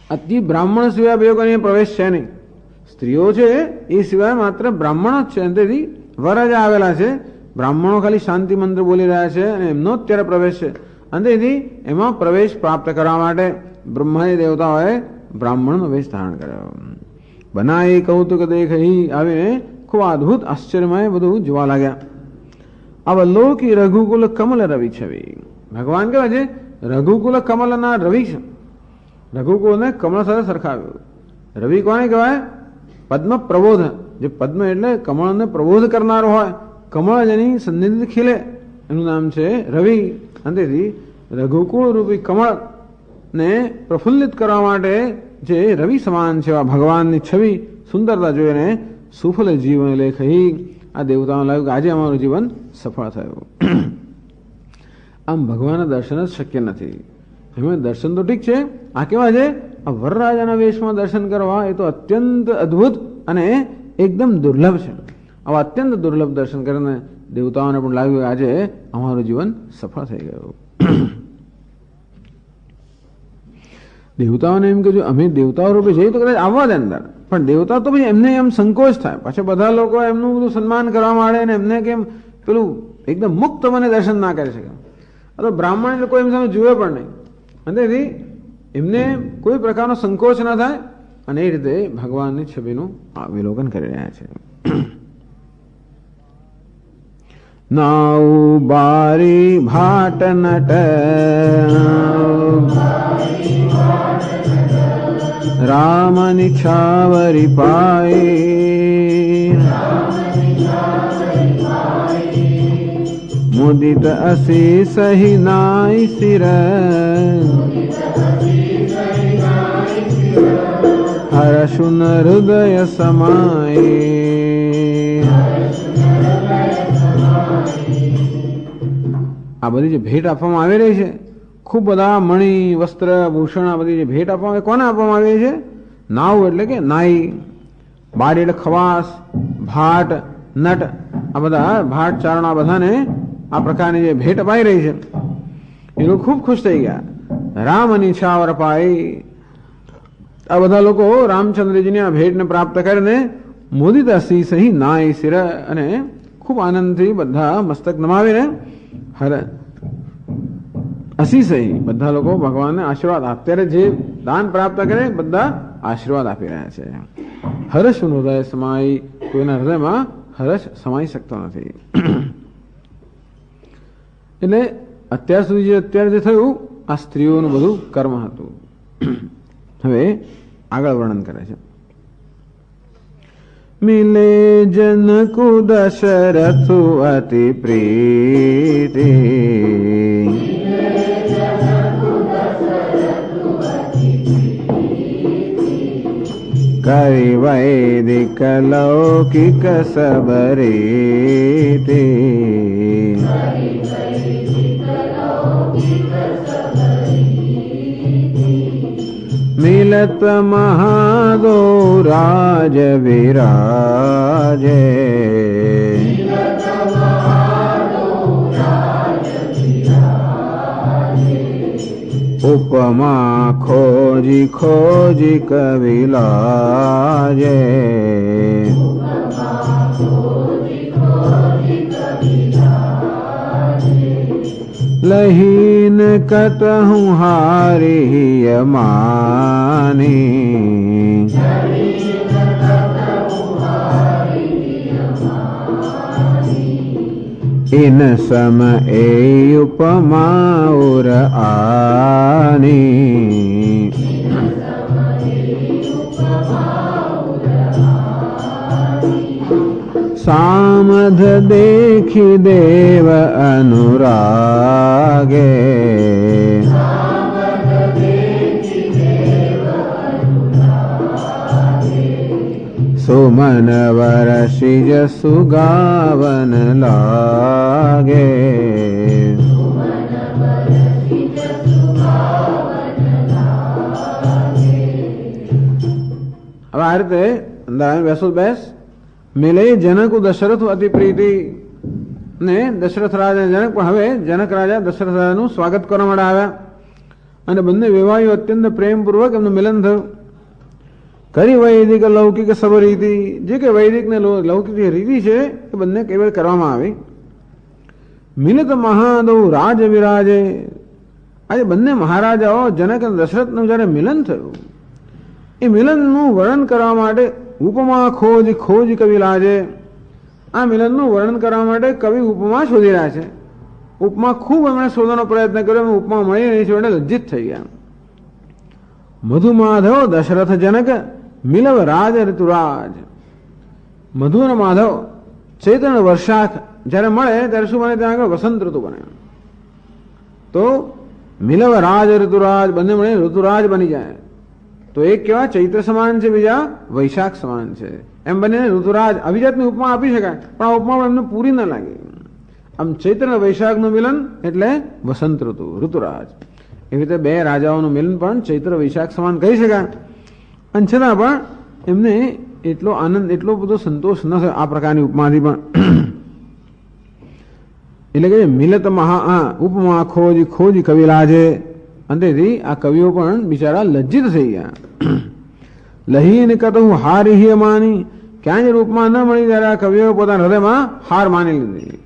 અતિ બ્રાહ્મણ સિવાય બે કોઈ પ્રવેશ છે નહીં. સ્ત્રીઓ છે એ સિવાય માત્ર બ્રાહ્મણો જ છે. તેથી વરરાજા આવેલા છે, બ્રાહ્મણો ખાલી શાંતિ મંત્ર બોલી રહ્યા છે અને એમનો જ ત્યારે પ્રવેશ છે. અંતેથી એમાં પ્રવેશ પ્રાપ્ત કરવા માટે બ્રહ્માજી દેવતાઓએ બ્રાહ્મણનો વેશ ધારણ કર્યો. બનાવી કૌતુક દેખી, આવીને ખૂબ અદભુત આશ્ચર્યમય બધું જોવા લાગ્યા. અવલોકી રઘુકુલ કમલ રવિ છવી. ભગવાન કહેવાય છે રઘુકુલ કમલના રવિ છે. રઘુકુલને કમળ સાથે સરખાવ્યું. રવિ કોને કહેવાય? પદ્મ પ્રબોધ. જે પદ્મ એટલે કમળને પ્રબોધ કરનારો હોય, કમળ જેની સંધિ ખીલે, એનું નામ છે રવિ. અંતેથી રઘુકુળ રૂપી કમળને પ્રફુલ્લિત કરવા માટે જે રવિ સમાન છે ભગવાનની છબી સુંદરતા જોઈને સુફલ જીવન લેખહી, આ દેવતાઓને લાગ્યું કે આજે અમારું જીવન સફળ થયું. આમ ભગવાનના દર્શન જ શક્ય નથી. એમાં દર્શન તો ઠીક છે, આ કેવા છે, આ વરરાજાના વેશમાં દર્શન કરવા એ તો અત્યંત અદ્ભુત અને એકદમ દુર્લભ છે. આવા અત્યંત દુર્લભ દર્શન કરીને દેવતાઓને પણ લાગ્યું આજે અમારું જીવન સફળ થઈ ગયું. દેવતાઓને એમ કે જો અમે દેવતાઓ રૂપે જઈએ તો કદાચ આવવા દે અંદર, પણ દેવતા તો પછી એમને એમ સંકોચ થાય, પાછા બધા લોકો એમનું બધું સન્માન કરવા માંડે અને એમને કેમ પેલું એકદમ મુક્ત મને દર્શન ના કરી શકે. આ તો બ્રાહ્મણ એટલે કોઈ એમ સામે જુએ પણ નહીં. અંતેથી એમને કોઈ પ્રકારનો સંકોચ ના થાય અને એ રીતે ભગવાનની છબીનું અવલોકન કરી રહ્યા છે. નાઉ બારી ભાટ નટ રામ નિછાવરી પાય, મુદિત અસી સહી નાય સિર, હર્ષુન હૃદય સમાય. આ બધી જે ભેટ આપવામાં આવી રહી છે, ખૂબ બધા મણિ વસ્ત્ર ભૂષણ, આ બધી જે ભેટ આપવામાં કોને આપવામાં આવી છે? નાવ એટલે કે નાઈ, બારી એટલે ખવાસ, ભાટ, નટ, આ બધા ભાટ ચારણ, આ બધાને આ પ્રકારની જે ભેટ અપાઈ રહી છે એ લોકો ખૂબ ખુશ થઈ ગયા. રામ નિછાવર પાઈ, આ બધા લોકો રામચંદ્રજીની આ ભેટને પ્રાપ્ત કરીને મુદિત અસી સહી નાય સિર, અને ખૂબ આનંદથી બધા મસ્તક નમાવીને હર અસી સહી બધા લોકો ભગવાનને આશીર્વાદ. અત્યારે જે દાન પ્રાપ્ત કરે બધા આશીર્વાદ આપી રહ્યા છે. હર્ષ હૃદય સમાય, કોઈના હૃદયમાં હર્ષ સમાઈ શકતો નથી. એટલે અત્યાર સુધી અત્યારે જે થયું આ સ્ત્રીઓનું બધું કર્મ હતું. હવે આગળ વર્ણન કરે છે. મિલે જનકુ દશરથુ અતિ પ્રીતિ, કરી વૈદિક લૌકિક સબરીતિ, મિલત મહાદો રાજ વિરાજે, ઉપમા ખોજી ખોજી કવિલાજે, लहीन कतहु हारिय मानी। इन सम ए उपमा उर आनी। सामध देखी देव अनुरागे। सुमन वर्षिज सुगावन लागे। अब आ रहे वैसुल बैस मिले जनक दशरथ अति प्रीति ने दशरथ राजा जनक पण हवे जनक राजा दशरथ राजाનું સ્વાગત કરવા માટે આવ્યા અને બંને વિવાહીઓ અત્યંત પ્રેમપૂર્વક એમનું મિલન થયું. કરી વૈદિક લૌકિક સબ રીતિ, જે કે વૈદિક ને લૌકિક રીતિ છે એ બંને કેવળ કરવામાં આવી. મિલિત મહાદૌ રાજ વિરાજે, આજે બંને મહારાજાઓ જનક અને દશરથનું જયારે મિલન થયું એ મિલનનું વર્ણન કરવા માટે ઉપમા ખોજ ખોજ કવિ લાજે. આ મિલનનું વર્ણન કરવા માટે કવિ ઉપમા શોધી રહ્યા છે. ઉપમા ખૂબ એમણે શોધવાનો પ્રયત્ન કર્યો, ઉપમા મળી નહીં છે એટલે લજ્જિત થઈ ગયા. મધુમાધવ દશરથ જનક મિલવ રાજ ઋતુરાજ. મધુ અને માધવ ચૈત્ર વર્ષાખ જયારે મળે ત્યારે શું બને? ત્યાં આગળ વસંત ઋતુ બને. તો મિલવ રાજ ઋતુરાજ બંને મળે ઋતુરાજ બની જાય. તો એક કેવા ચૈત્ર સમાન છે, બીજા વૈશાખ સમાન છે. એમ બંને ઋતુરાજ આવી જાતની ઉપમા આપી શકાય, પણ આ ઉપમા એમને પૂરી ન લાગી. આમ ચૈત્ર અને વૈશાખનું મિલન એટલે વસંત ઋતુ, ઋતુરાજ. એવી રીતે બે રાજાઓનું મિલન પણ ચૈત્ર વૈશાખ સમાન કહી શકાય. અને છતાં પણ એમને એટલો આનંદ, એટલો બધો સંતોષ ન થયો આ પ્રકારની ઉપમાથી પણ. એટલે કે મિલત મહા ઉપમા ખોજ ખોજ કવિ લાજે. અંતેથી આ કવિઓ પણ બિચારા લજ્જિત થઈ ગયા. લહીન કતહુ હારિય માની, ક્યાં જ રૂપમાં ન મળી ત્યારે આ કવિઓ પોતાના હૃદયમાં હાર માની લીધી.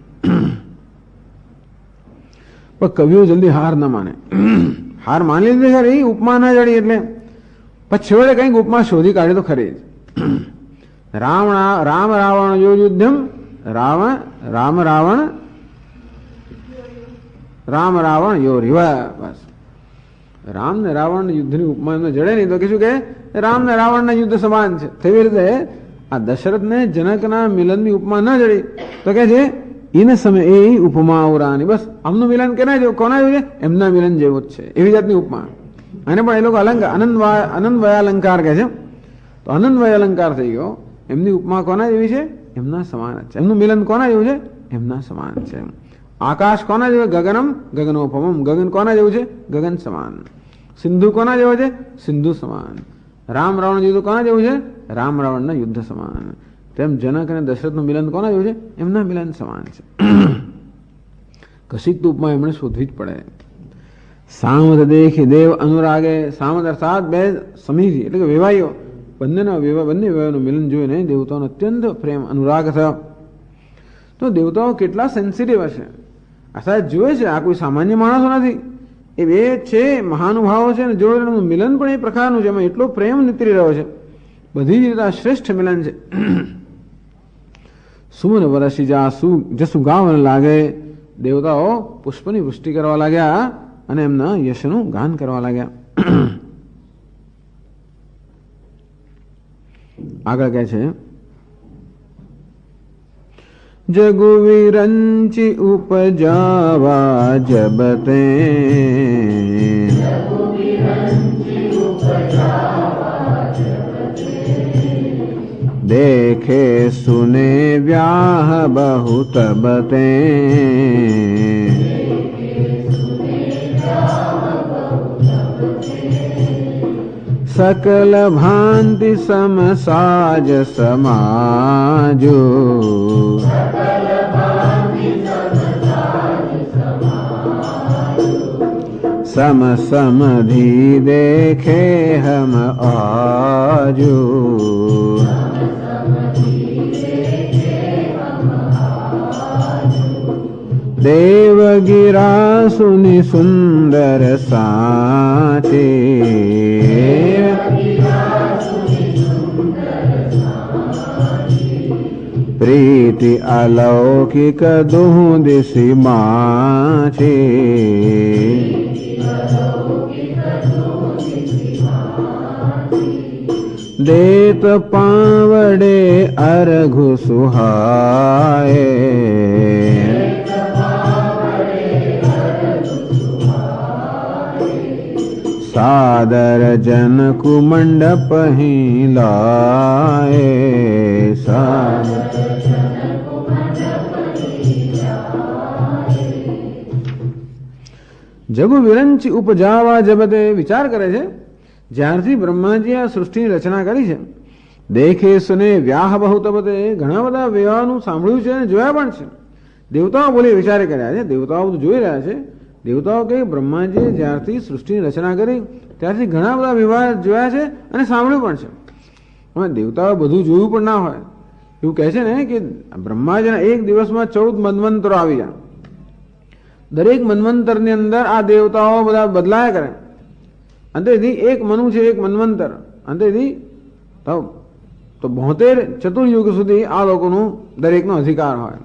પણ કવિઓ જલ્દી હાર ન માને. હાર માની લીધી ખરી, ઉપમા ના જડી એટલે પછી છેવટે કંઈક ઉપમા શોધી કાઢી તો ખરી જ. રામ રાવણ યોયુધ્યમ, રામ રાવણ યો રિવા. બસ રામ ને રાવણ યુદ્ધની ઉપમા એમને જડે નહીં તો કશું કે રામ ને રાવણના યુદ્ધ સમાન છે. તેવી રીતે આ દશરથ ને જનકના મિલનની ઉપમા ન જડી તો કે છે ઇન સમય એ ઉપમા ઉરાની. બસ આમનું મિલન કેના જેવું, કોના જેવું છે? એમના મિલન જેવું જ છે, એવી જાતની ઉપમા. અને પણ એ લોકો આનંદવય અલંકાર કહે છે. તો આનંદવય અલંકાર થઈ ગયો. એમની ઉપમા કોના જેવી છે? એમના સમાન જ છે. એમનું મિલન કોના જેવું છે? એમના સમાન છે. આકાશ કોના જેવું? ગગનમ ગગનોપમમ. ગગન કોના જેવું છે? ગગન સમાન. સિંધુ કોના જેવો છે? સિંધુ સમાન. રામ રાવણ યુદ્ધ કોના જેવું છે? રામ રાવણના યુદ્ધ સમાન. તેમ જનક અને દશરથનું મિલન કોના જેવું છે? એમના મિલન સમાન છે. કશીક તો ઉપમા એમણે શોધવી જ પડે. સામદ દેખી દેવ અનુરાગે. સામદ અર્થાત બે સમીથી એટલે કે વિવાહીઓ, બંને વિવાહોનું મિલન જોઈને દેવતાઓનો અત્યંત પ્રેમ અનુરાગ થયો. તો દેવતાઓ કેટલા સેન્સિટિવ હશે આ સાહેબ જોવે છે. આ કોઈ સામાન્ય માણસો નથી, એ બે છે મહાનુભાવો છે. અને જોડે મિલન પણ એ પ્રકારનું છે, એમાં એટલો પ્રેમ નીતરી રહ્યો છે. બધી જ રીતે આ શ્રેષ્ઠ મિલન છે. સુમન વરસી જા જસુ ગાવન લાગે. દેવતાઓ પુષ્પની વૃષ્ટિ કરવા લાગ્યા અને એમના યશનું ગાન કરવા લાગ્યા. આગળ કહે છે જગુ વિરંચી ઉપજાવા જબતે. देखे सुने व्याह बहु तबते. सकल भांति सम साज समाजो. सम समधि देखे हम आजो. देवगिरा सुनि सुंदर साचे, प्रीति अलौकिक दुहु दिशि माचे, देत पावड़े अर्घु सुहाए, सादर जनकु मंडप ही लाए, જગુ વિરંચી ઉપજાવા જબતે વિચાર કરે છે. જ્યારથી બ્રહ્માજીએ આ સૃષ્ટિની રચના કરી છે, દેખે સુને વ્યાહ બહુ તબતે, ઘણા બધા વિવાહનું સાંભળ્યું છે અને જોયા પણ છે. દેવતાઓ બોલી વિચારે કર્યા છે, દેવતાઓ જોઈ રહ્યા છે. દેવતાઓ કે બ્રહ્માજીએ જ્યારથી સૃષ્ટિની રચના કરી ત્યારથી ઘણા બધા વિવાહ જોયા છે અને સાંભળ્યું પણ છે. હવે દેવતાઓ બધું જોયું પણ ના હોય. એવું કહે છે ને કે બ્રહ્માજીના એક દિવસમાં 14 મન્વંતરો આવી જાય. દરેક મન્વંતરની અંદર આ દેવતાઓ બધા બદલાયા કરે. અંતેથી એક મનુ છે, એક મન્વંતર, અંતેથી તો 72 ચતુર્યુગ સુધી આ લોકોનું દરેકનો અધિકાર હોય.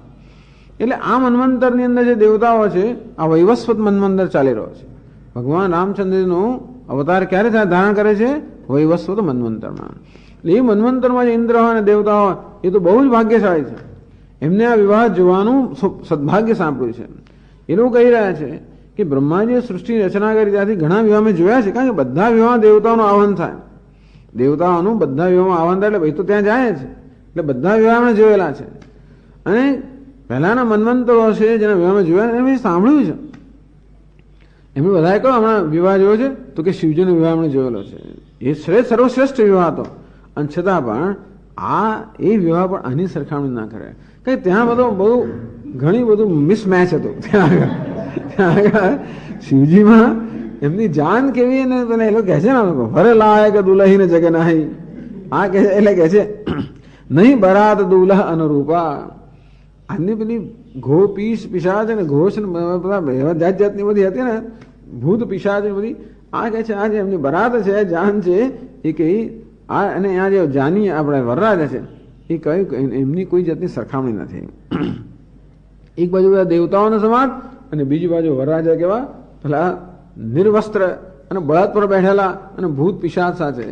એટલે આ મન્વંતરની અંદર જે દેવતાઓ છે, આ વૈવસ્વત મન્વંતર ચાલી રહ્યો છે. ભગવાન રામચંદ્રનું અવતાર ક્યારે ધારણ કરે છે? વૈવસ્વત મન્વંતરમાં. એટલે એ મન્વંતરમાં જે ઇન્દ્ર હોય અને દેવતાઓ હોય એ તો બહુ જ ભાગ્યશાળી છે. એમને આ વિવાહ જોવાનું સદભાગ્ય સાંપડ્યું છે. એ લોકો કહી રહ્યા છે કે બ્રહ્માજીએ સૃષ્ટિની રચના કરી ત્યાંથી ઘણા વિવાહ મેં જોયા છે. કારણ કે બધા વિવાહ દેવતાઓનું આહવાન થાય. દેવતાઓનું બધા વિવાહમાં આહવાન થાય એટલે ભાઈ તો ત્યાં જાય છે. એટલે બધા વિવાહ એમણે જોયેલા છે. અને પહેલાના મન્વંતરો છે જેના વિવાહમાં જોયા એમ સાંભળ્યું છે. એમણે બધાએ કહ્યું હમણાં વિવાહ જોયો છે તો કે શિવજીનો વિવાહ એમણે જોયેલો છે. એ સર્વશ્રેષ્ઠ વિવાહ હતો. અને છતાં પણ એ વિવાહ પણ આની સરખામણી ના કરે. કે ત્યાં ઘણી બધું મિસમેચ હતું. ત્યાં આગળ શિવજીમાં એમની જાન કેવી ને એ લોકો કહે છે ને ભરે લાય કે દુલહીને જગે નાહી. આ કહે એટલે કહે છે નહીં બરાત દુલહ અનુરૂપા. આની પેલી ઘો પિશાચ ને ઘોષ બધા જાત જાતની બધી હતી ને ભૂત પિશાચ બધી. આ કહે છે આ જે એમની બરાત છે, જાન છે એ કઈ આ અને આ જે જાની આપણે વરરાજા છે એ કઈ એમની કોઈ જાતની સરખામણી નથી. એક બાજુ બધા દેવતાઓનો સમાજ અને બીજી બાજુ વરરાજા કેવા પેલા નિર્વસ્ત્ર અને બળદ પર બેઠેલા અને ભૂત પિશાચ સાથે.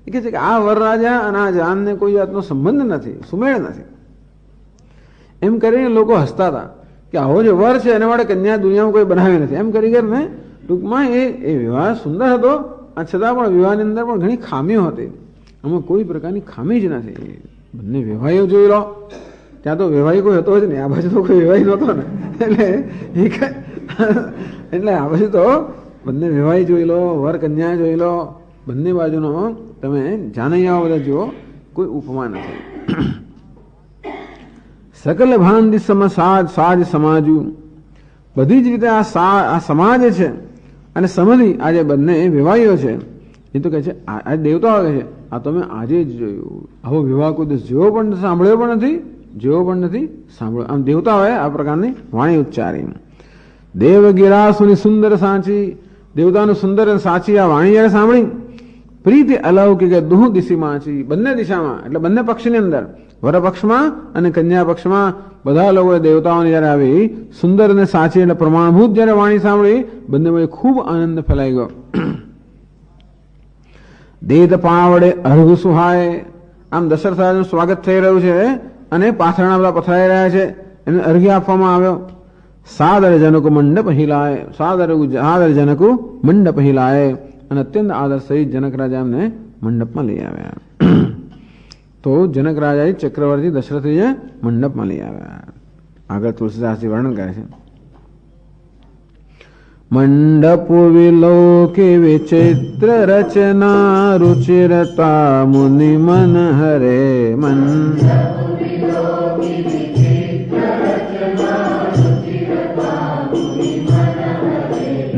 એ કહે છે કે આ વરરાજા અને આ જાનને કોઈ જાતનો સંબંધ નથી, સુમેળ નથી. એમ કરીને લોકો હસતા હતા કે આવો જે વર છે એના માટે કન્યા દુનિયામાં કોઈ બનાવી નથી. એમ કરી કરીને ટૂંકમાં એ વિવાહ સુંદર હતો. આ છતાં પણ વિવાહની અંદર પણ ઘણી ખામીઓ હતી. આમાં કોઈ પ્રકારની ખામી જ નથી. બંને વેવાઈઓ જોઈ લો, ત્યાં તો વેવાઈ કોઈ હતો જ નહીં. આ બાજુ તો કોઈ વેવાઈ નહોતો ને. એટલે આ બાજુ તો બંને વેવાઈ જોઈ લો, વર કન્યા જોઈ લો, બંને બાજુનો તમે જાનૈયાઓ બધા જુઓ, કોઈ ઉપમા નથી. સકલ ભાંતિ સાજ સમાજુ. બધી જ રીતે આ સમાજ છે અને સમધી આ જે બંને વેવાઈઓ છે એ તો કહે છે આ દેવતાઓ કહે છે આ તમે આજે જ જોયું. આવો વિવાહ કોઈ દિવસ જોયો પણ સાંભળ્યો પણ નથી, જોયો પણ નથી સાંભળ્યો. આમ દેવતાઓએ આ પ્રકારની વાણી ઉચ્ચારી. દેવગિરાસુની સુંદર સાચી. દેવતાનું સુંદર અને સાચી આ વાણી જયારે સાંભળી, પ્રીતિ અલૌકિક દુહ દિશી માચી. બંને દિશામાં એટલે બંને પક્ષની અંદર, વર પક્ષમાં અને કન્યા પક્ષમાં બધા લોકોએ દેવતાઓની જયારે આવી સુંદર અને સાચી એટલે પ્રમાણભૂત જયારે વાણી સાંભળી, બંને ખૂબ આનંદ ફેલાઈ ગયો. દેદ પાવડે અર્ઘ સુહાય. આમ દશરથ રાજાનું સ્વાગત થઈ રહ્યું છે અને પાથરણા બધા પથરાઈ રહ્યા છે, એમને અર્ઘ્ય આપવામાં આવ્યો. સાદર જનકુ મંડપ હિલાય. સાદર જનકુ મંડપ હિલાય. અને અત્યંત આદર સહિત જનક રાજા એમને મંડપમાં લઈ આવ્યા. તો જનક રાજા ચક્રવર્તી દશરથજીએ મંડપમાં લઈ આવ્યા. આગળ તુલસીદાસજી વર્ણન કરે છે. મંડપ વિલોકે વિચિત્ર રચના રુચિરતા મુનિ મન હરે મન.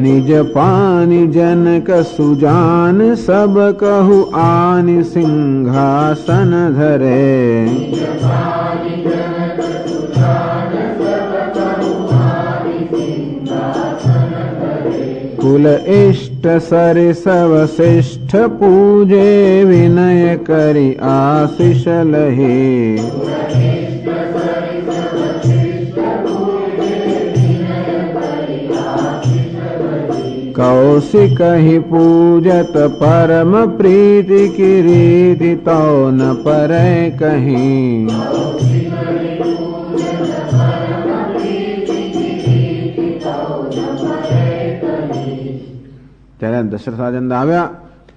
નિજ પાની જનક સુજાન સબ કહુ આની સિંહાસન ધરે. कुल इष्ट सरिस वशिष्ठ पूजे विनय करी आशीष लहे। कौशिक ही पूजत परम प्रीति की रीति तो न परै कहीं। ત્યારે દશરથ રાજન આવ્યા.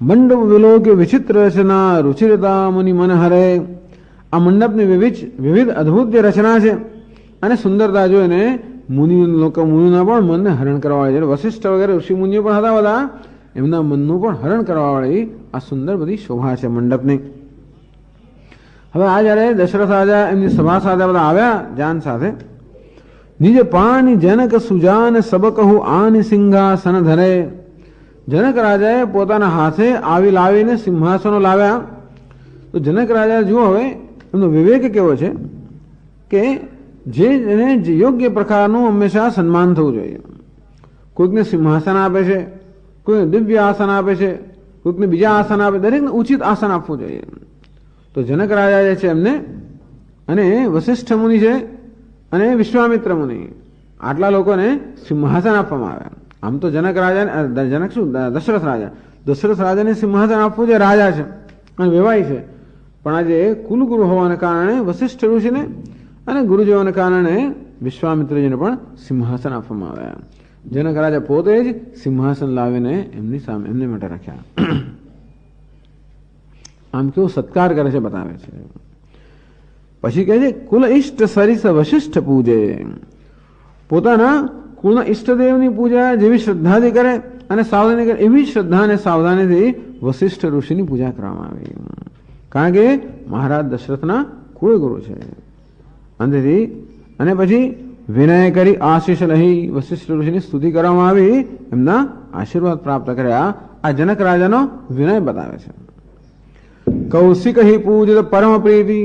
મંડપ વિલોકે વિચિત્ર રચના રુચિરતા મુનિ મન હરે. આ મંડપની વિવિધ અદભુત જે રચના છે અને સુંદરતા જોઈને મુનિના પણ મનને હરણ કરવા વાળી, વશિષ્ઠ વગેરે ઋષિ મુનિઓ પણ હતા બધા, એમના મનનું પણ હરણ કરવા વાળી આ સુંદર બધી શોભા છે મંડપની. હવે આ જયારે દશરથ રાજા એમની સભા સાથે બધા આવ્યા જાન સાથે, નિજ પાણી જનક સુજાન સબ કહું આની સિંહાસન ધરે. જનક રાજાએ પોતાના હાથે આવી લાવીને સિંહાસનો લાવ્યા. તો જનક રાજા જુઓ હવે એમનો વિવેક કેવો છે કે જેને યોગ્ય પ્રકારનું હંમેશા સન્માન થવું જોઈએ. કોઈકને સિંહાસન આપે છે, કોઈને દિવ્ય આસન આપે છે, કોઈકને બીજા આસન આપે, દરેકને ઉચિત આસન આપવું જોઈએ. તો જનક રાજા જે છે એમને, અને વશિષ્ઠ મુનિ છે અને વિશ્વામિત્ર મુનિ, આટલા લોકોને સિંહાસન આપવામાં આવ્યા. આમ તો જનક રાજા દશરથ રાજાને સિંહાસન આપવું જે રાજા છે અને વેવાય છે, પણ આજે કુલગુરુ હોવાને કારણે વશિષ્ઠ ઋષિને અને ગુરુજીઓને કારણે વિશ્વામિત્રજીને પણ સિંહાસન આપવામાં આવ્યા. જનક રાજા પોતે જ સિંહાસન લાવીને એમની સામે એમને માટે રાખ્યા. આમ કેવો સત્કાર કરે છે બતાવે છે. પછી કહે છે કુલ ઇષ્ટ સરિસ વશિષ્ઠ પૂજે. પોતાના કુળના ઈષ્ટદેવની પૂજા જેવી શ્રદ્ધાથી કરે અને સાવધાની કરે, એવી શ્રદ્ધા અને સાવધાનીથી વશિષ્ઠ ઋષિની પૂજા કરવામાં આવી. કારણ કે મહારાજ દશરથના કુળગુરુ છે. અંતથી અને પછી વિનય કરી આશીષ લઈ વશિષ્ઠ ઋષિની સ્તુતિ કરવામાં આવી, એમના આશીર્વાદ પ્રાપ્ત કર્યા. આ જનક રાજાનો વિનય બતાવે છે. કૌશિક હિ પૂજિત પરમ પ્રીતિ.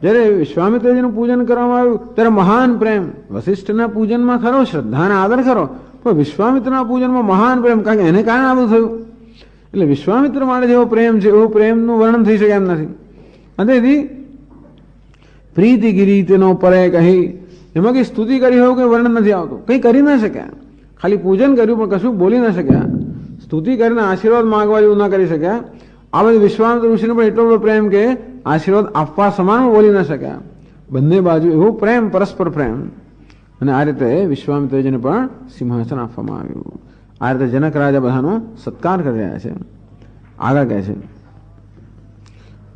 જ્યારે વિશ્વામિત્રજીનું પૂજન કરવામાં આવ્યું ત્યારે મહાન પ્રેમ. વશિષ્ઠના પૂજનમાં ખરો શ્રદ્ધા અને આદર ખરો, પણ વિશ્વામિત્રના પૂજનમાં મહાન પ્રેમ, કારણ કે એને કારણે આવું થયું. એટલે વિશ્વામિત્ર માટે જેવો પ્રેમ છે એવું પ્રેમનું વર્ણન થઈ શકે એમ નથી. અને તેથી પ્રીતિ ગીરી તેનો પરે કહી, એમાં કઈ સ્તુતિ કરી હોય કે વર્ણન નથી આવતું. કંઈ કરી ના શક્યા, ખાલી પૂજન કર્યું પણ કશું બોલી ના શક્યા. સ્તુતિ કરીને આશીર્વાદ માંગવા જેવું ના કરી શક્યા. આ બધી વિશ્વામિત્ર ઋષિનો પણ એટલો બધો પ્રેમ કે આશીર્વાદ આપવા સમાન બોલી ના શક્યા. બંને બાજુ એવું પ્રેમ, પરસ્પર પ્રેમ. અને આ રીતે વિશ્વામિત્રજીને પણ સિંહાસન આપવામાં આવ્યું. આ રીતે જનક રાજા બધાનો સત્કાર કરી રહ્યા છે. આગળ કહે છે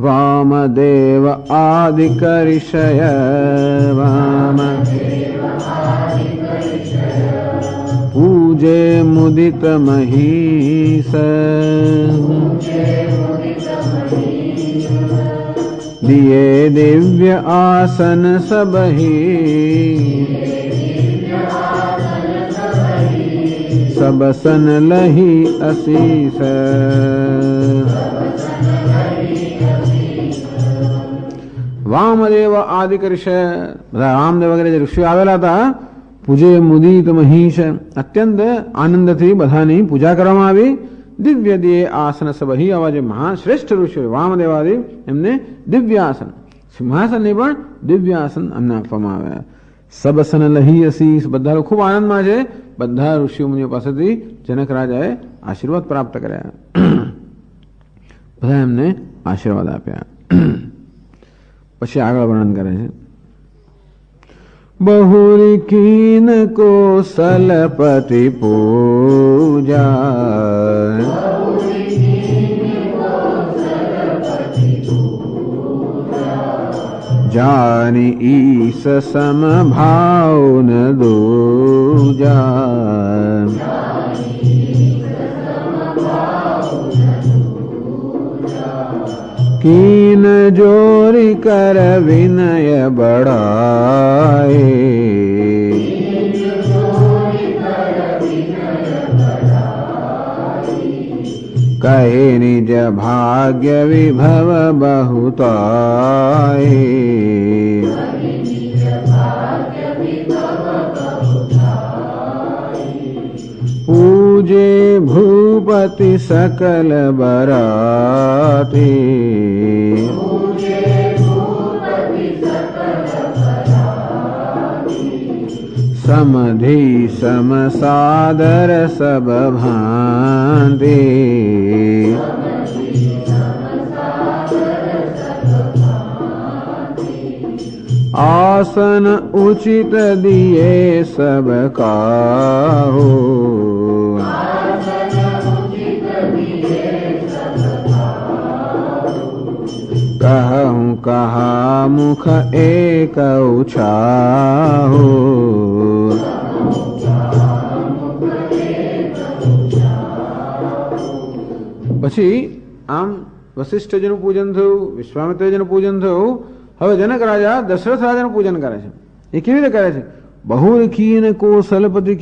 વામદેવ આદિકરિષય વામ પૂજે મુદિત મહીષ દિયે દિવ્ય આસન સબહી સબસન લહી અસીસ. વામદેવ આદિકર્ષ, બધા રામદેવ વગેરે જે ઋષિઓ આવેલા હતા, પૂજે મુદિત મહીષ, અત્યંત આનંદથી બધાની પૂજા કરવામાં આવી. દિવ્ય દિયે આસન સબહી, આવા જે મહાન શ્રેષ્ઠ ઋષિઓ વામદેવાદી, એમને દિવ્ય આસન, સિંહાસનની પણ દિવ્ય આસન અમને આપવામાં આવ્યા. સબસન લહી અસીસ, બધા લોકો ખૂબ આનંદમાં છે. બધા ઋષિ મુનિઓ પાસેથી જનક રાજાએ આશીર્વાદ પ્રાપ્ત કર્યા. બધા એમને આશીર્વાદ આપ્યા. પછી આગળ વર્ણન કરે છે બહુરી કીન કોસલપતિ પૂજા જાની ઈસ સમભાવ ન દૂજા. कीन जोरी कर विनय बढ़ाए कहे निज भाग्य विभव बहुताए पूजे भूपति सकल बराती समधि समसादर सब भांति आसन उचित दिए सब काहू कहूँ कहा मुख एक उछाहू પછી આમ વશિષ્ઠજીનું પૂજન થયું, વિશ્વામિત્રજીનું પૂજન થયું. હવે જનક રાજા દશરથ રાજાનું પૂજન કરે છે. એ કેવી રીતે કરે છે? બહુર ખીન કૌશલપતિ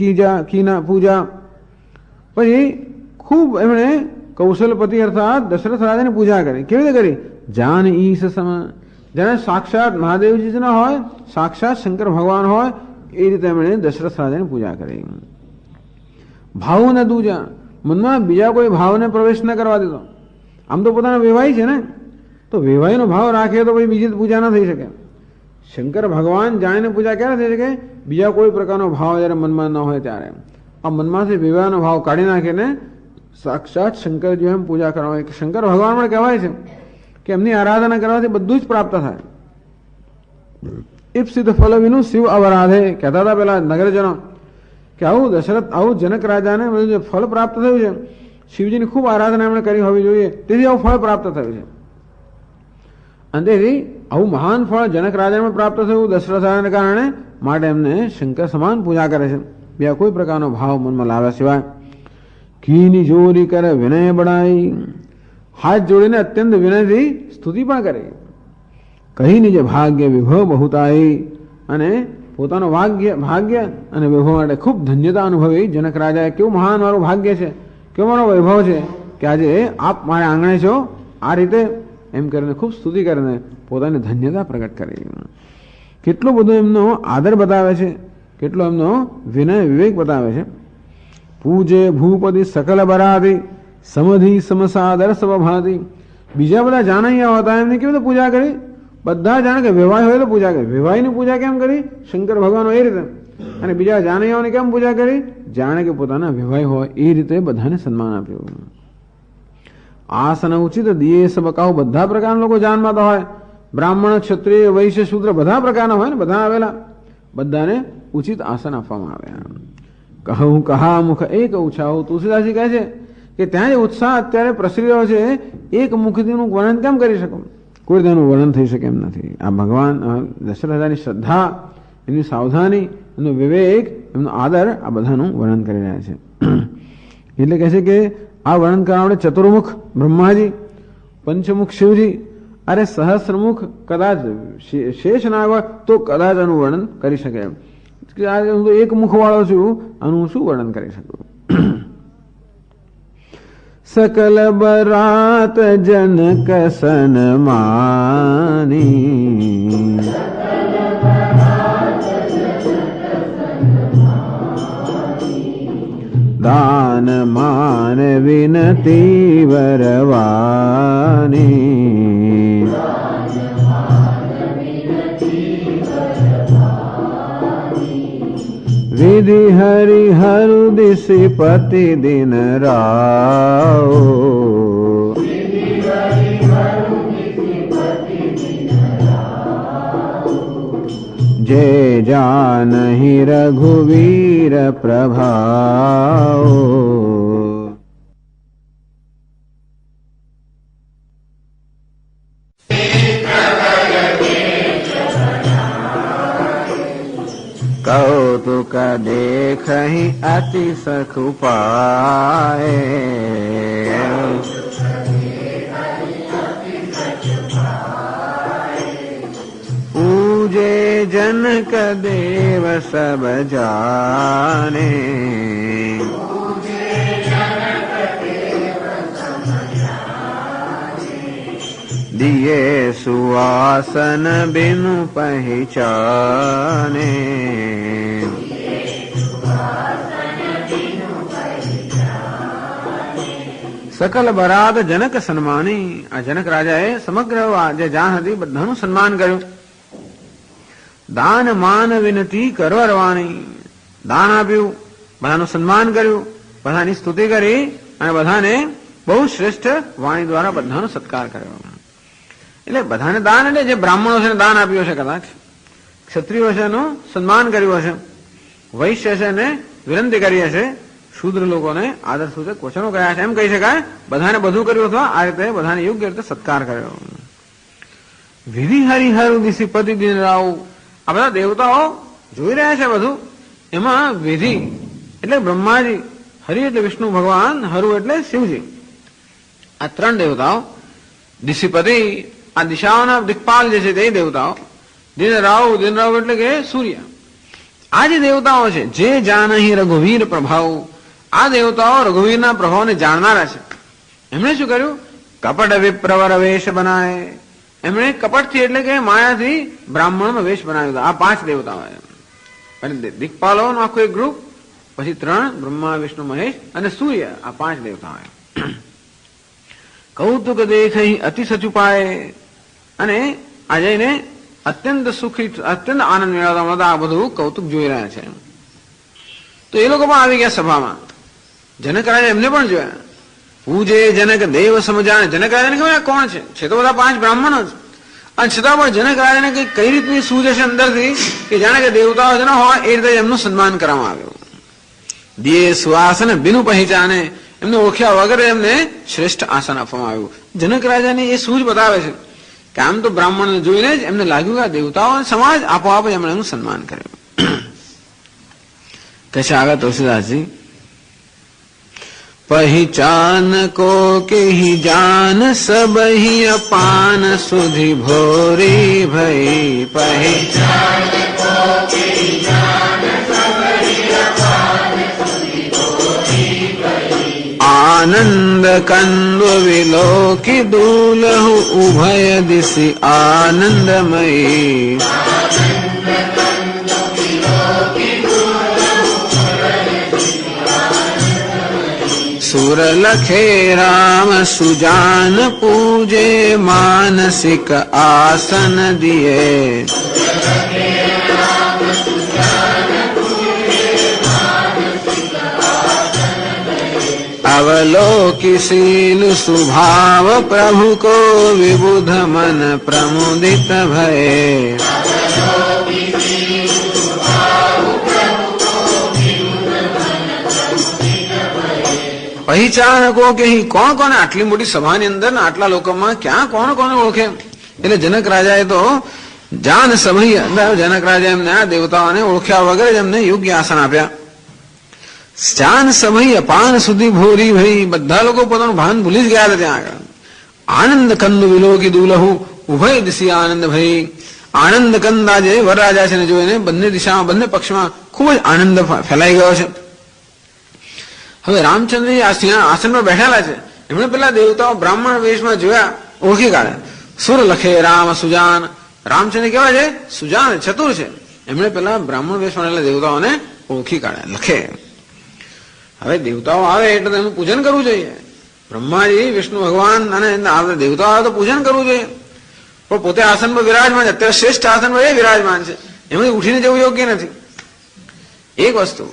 કીના પૂજા. પછી ખૂબ એમણે કૌશલપતિ અર્થાત દશરથ રાજાની પૂજા કરી. કેવી રીતે કરી? જાન ઈશ સમ, જાણે સાક્ષાત મહાદેવજી જ ના હોય, સાક્ષાત શંકર ભગવાન હોય એ રીતે એમણે દશરથ રાજાની પૂજા કરી. ભાવ ન દૂજા, મનમાં બીજા કોઈ ભાવને પ્રવેશ ન કરવા દેતો. આમ તો પોતાના વેવાઈ છે ને, તો વેવાઈનો ભાવ રાખે તો પછી બીજી પૂજા ના થઈ શકે. શંકર ભગવાન જાણીને પૂજા ક્યારે થઈ શકે? બીજા કોઈ પ્રકારનો ભાવ જયારે મનમાં ન હોય ત્યારે. આ મનમાંથી વિવાહનો ભાવ કાઢી નાખીને સાક્ષાત શંકરજી એમ પૂજા કરવા. શંકર ભગવાન પણ કહેવાય છે કે એમની આરાધના કરવાથી બધું જ પ્રાપ્ત થાય. ઇપ્સિત ફલ વિનું શિવ અવરાધે કહેતા હતા પેલા નગરજનો કે આવું દશરથ આવું જનક રાજાને બધું જે ફળ પ્રાપ્ત થયું છે, શિવજીની ખૂબ આરાધના એમણે કરી હોવી જોઈએ, તેથી આવું ફળ પ્રાપ્ત થયું છે. અને તેથી આવું મહાન ફળ જનક રાજાને પ્રાપ્ત થયું દશરથ રાજાને કારણે, માટે એમને શંકર સમાન પૂજા કરે છે, બીજા કોઈ પ્રકારનો ભાવ મનમાં લાવ્યા સિવાય. કીની જોરી કરે વિનય બળાઈ, હાથ જોડીને અત્યંત વિનયથી સ્તુતિ પણ કરે. કહી નિજ ભાગ્ય વિભવ બહુતાઈ, અને પોતાનો ભાગ્ય અને વૈભવ માટે ખૂબ ધન્યતા અનુભવી. જનક રાજાએ કેવું મહાન મારું ભાગ્ય છે, કેવો મારો વૈભવ છે કે આજે આપ મારા આંગણે છો, આ રીતે એમ કરીને ખૂબ સ્તુતિ કરીને પોતાની ધન્યતા પ્રગટ કરી. કેટલો બધો એમનો આદર બતાવે છે, કેટલો એમનો વિનય વિવેક બતાવે છે. પૂજે ભૂપતિ સકલ બરાતી સમધિ સમસાદર સ્વભાતી. બીજા બધા જાણ્યા હતા એમની કેવી રીતે પૂજા કરી? બધા જાણે કે વેવાય હોય તો પૂજા કરી. વેવાયની પૂજા કેમ કરી? શંકર ભગવાન એ રીતે. અને બીજા જાનૈયાઓની કેમ પૂજા કરી? જાણે કે પોતાના વેવાય હોય એ રીતે બધાને સન્માન આપ્યું. આસન ઉચિત દિયે સબ કાહુ. બધા પ્રકારના લોકો જાનમાં તો હોય, બ્રાહ્મણ ક્ષત્રિય વૈશ્ય શૂદ્ર બધા પ્રકારના હોય ને, બધા આવેલા, બધાને ઉચિત આસન આપવામાં આવ્યા. કહું કહા મુખ એક ઉછાહું. તુલસીદાસજી કહે છે કે ત્યાં જે ઉત્સાહ અત્યારે પ્રસરી રહ્યો છે, એક મુખથીનું વર્ણન કેમ કરી શકું? કોઈ તેનું વર્ણન થઈ શકે એમ નથી. આ ભગવાન દશરથ રાજાની શ્રદ્ધા, એમની સાવધાની, એમનો વિવેક, એમનો આદર, આ બધાનું વર્ણન કરી રહ્યા છે. એટલે કહે છે કે આ વર્ણન કરવા માટે ચતુર્મુખ બ્રહ્માજી, પંચમુખ શિવજી, અરે સહસ્રમુખ કદાચ શેષ ના હોય તો કદાચ આનું વર્ણન કરી શકે એમ. હું તો એક મુખ વાળો છું, આનું શું વર્ણન કરી શકું? सकल बरात जनक सनमानी, दान मान विनती वरवानी, विधि हरि हरु दिशि पति दिन राओ, जे जानहि रघुवीर प्रभाओ. कौतुक देखहि अति सखु पाए, पूजे जनक देव सब जाने, दिए सुवासन बिनु पहचाने, સકલ બરાદ જનક સન્માની. આ જનક રાજાએ સમગ્ર જે જાણ હતી બધાનું સન્માન કર્યું. દાન માન વિનતી કરવરવાની. દાન આપ્યું, બધાનું સન્માન કર્યું, બધાની સ્તુતિ કરી અને બધાને બહુ શ્રેષ્ઠ વાણી દ્વારા બધાનો સત્કાર કર્યો. એટલે બધાને દાન એટલે જે બ્રાહ્મણો છે દાન આપ્યું હશે, કદાચ ક્ષત્રિયો છે એનું સન્માન કર્યું હશે, વૈશ્ય છે એને વિનંતી કરી હશે, શૂદ્ર લોકોને આદર સૂચક વચનો કહ્યા છે, એમ કહી શકાય. બધાને બધું કર્યું અથવા આ રીતે બધાને યોગ્ય રીતે સત્કાર કર્યો. વિધિ હરિહર દિશી પતિ દિન રાવ. આ બધા દેવતાઓ જોઈ રહ્યા છે બધું. એમાં વિધિ એટલે બ્રહ્માજી, હરિ એટલે વિષ્ણુ ભગવાન, હરુ એટલે શિવજી, આ ત્રણ દેવતાઓ. દિશીપતિ આ દિશાઓના દિક્પાલ જે છે તે દેવતાઓ. દિન રાવ એટલે કે સૂર્ય. આ જે દેવતાઓ છે જે જાનહી રઘુવીર પ્રભાવ, આ દેવતાઓ રઘુવીરના પ્રભાવને જાણનારા છે. એમણે શું કર્યું? કપટ વિપ્રવર વેશ બનાય. એમણે કપટથી એટલે કે માયાથી બ્રાહ્મણનો વેશ બનાવ્યો હતો. આ પાંચ દેવતાઓ દિક્પાલોનું આખું એક ગ્રુપ, પછી ત્રણ બ્રહ્મા વિષ્ણુ મહેશ અને સૂર્ય, આ પાંચ દેવતાઓ. કૌતુક દેખઈ અતિ સચુપાય. અને આ જઈને અત્યંત સુખી, અત્યંત આનંદ મેળવતા મળતા આ બધું કૌતુક જોઈ રહ્યા છે. તો એ લોકો પણ આવી ગયા સભામાં. જનક રાજા એમને પણ જોયા. પૂજે જનક દેવ સમજાને. જનક રાજાને ખબર કોણ છે તો બધા પાંચ બ્રાહ્મણો જ. અને છતાં પણ જનક રાજાને કઈ રીતની સૂઝ હશે અંદરથી કે જાણે કે દેવતાઓ છે ને હોય એ રીતે એમનું સન્માન કરવામાં આવ્યું. દિયે સુઆસન બિનુ પહેચાને. એમને ઓળખ્યા વગર એમને શ્રેષ્ઠ આસન આપવામાં આવ્યું. જનક રાજાની એ સૂઝ બતાવે છે કે આમ તો બ્રાહ્મણને જોઈને જ એમને લાગ્યું કે દેવતાઓ સમાજ આપોઆપ એમણે એનું સન્માન કર્યું. કશે આગળ તુલસીદાસજી पहिचान को के ही जान सब ही अपान सुधि भोरी भई. पहिचान को के ही जान सब ही अपान सुधि भोरी भई. आनंद कंद विलोकी दूलहु उभय दिशि आनंदमयी. सुर लखे राम सुजान पूजे मानसिक आसन दिए. अवलोकिशील सुभाव प्रभु को विबुध मन प्रमुदित भये. પહેચાન કો કે કોણ કોને આટલી મોટી સભાની અંદર ને આટલા લોકોમાં ક્યાં કોણ કોને ઓળખે. એટલે જનક રાજાએ તો જાન સમય જનક રાજા એમને આ દેવતાઓને ઓળખ્યા વગર જ એમને યોગ્ય આસન આપ્યા. જાન સમય પાન સુધી ભોરી ભાઈ. બધા લોકો પોતાનું ભાન ભૂલી જ ગયા હતા ત્યાં આગળ. આનંદ કંદ વિલોકી દુલહુ ઉભય દિશી આનંદ ભાઈ. આનંદ કંદ આજે વરરાજા છે ને જોઈને બંને દિશામાં બંને પક્ષમાં ખૂબ જ આનંદ ફેલાઈ ગયો છે. હવે રામચંદ્રજી આસન પર બેઠેલા છે. એમણે પેલા દેવતાઓ બ્રાહ્મણ વેશમાં જોયા, ઓળખી કાઢ્યા. સુર લખે રામ સુજાન. રામચંદ્ર કેવા છે? સુજાન, ચતુર છે. એમણે પેલા બ્રાહ્મણ વેશમાં દેવતાઓને ઓળખી કાઢ્યા, લખે. હવે દેવતાઓ આવે એટલે એનું પૂજન કરવું જોઈએ. બ્રહ્માજી, વિષ્ણુ ભગવાન અને દેવતાઓ આવે તો પૂજન કરવું જોઈએ. પણ પોતે આસન પર વિરાજમાન છે, અત્યારે શ્રેષ્ઠ આસન પર એ વિરાજમાન છે. એમણે ઉઠીને જવું યોગ્ય નથી. એક વસ્તુ.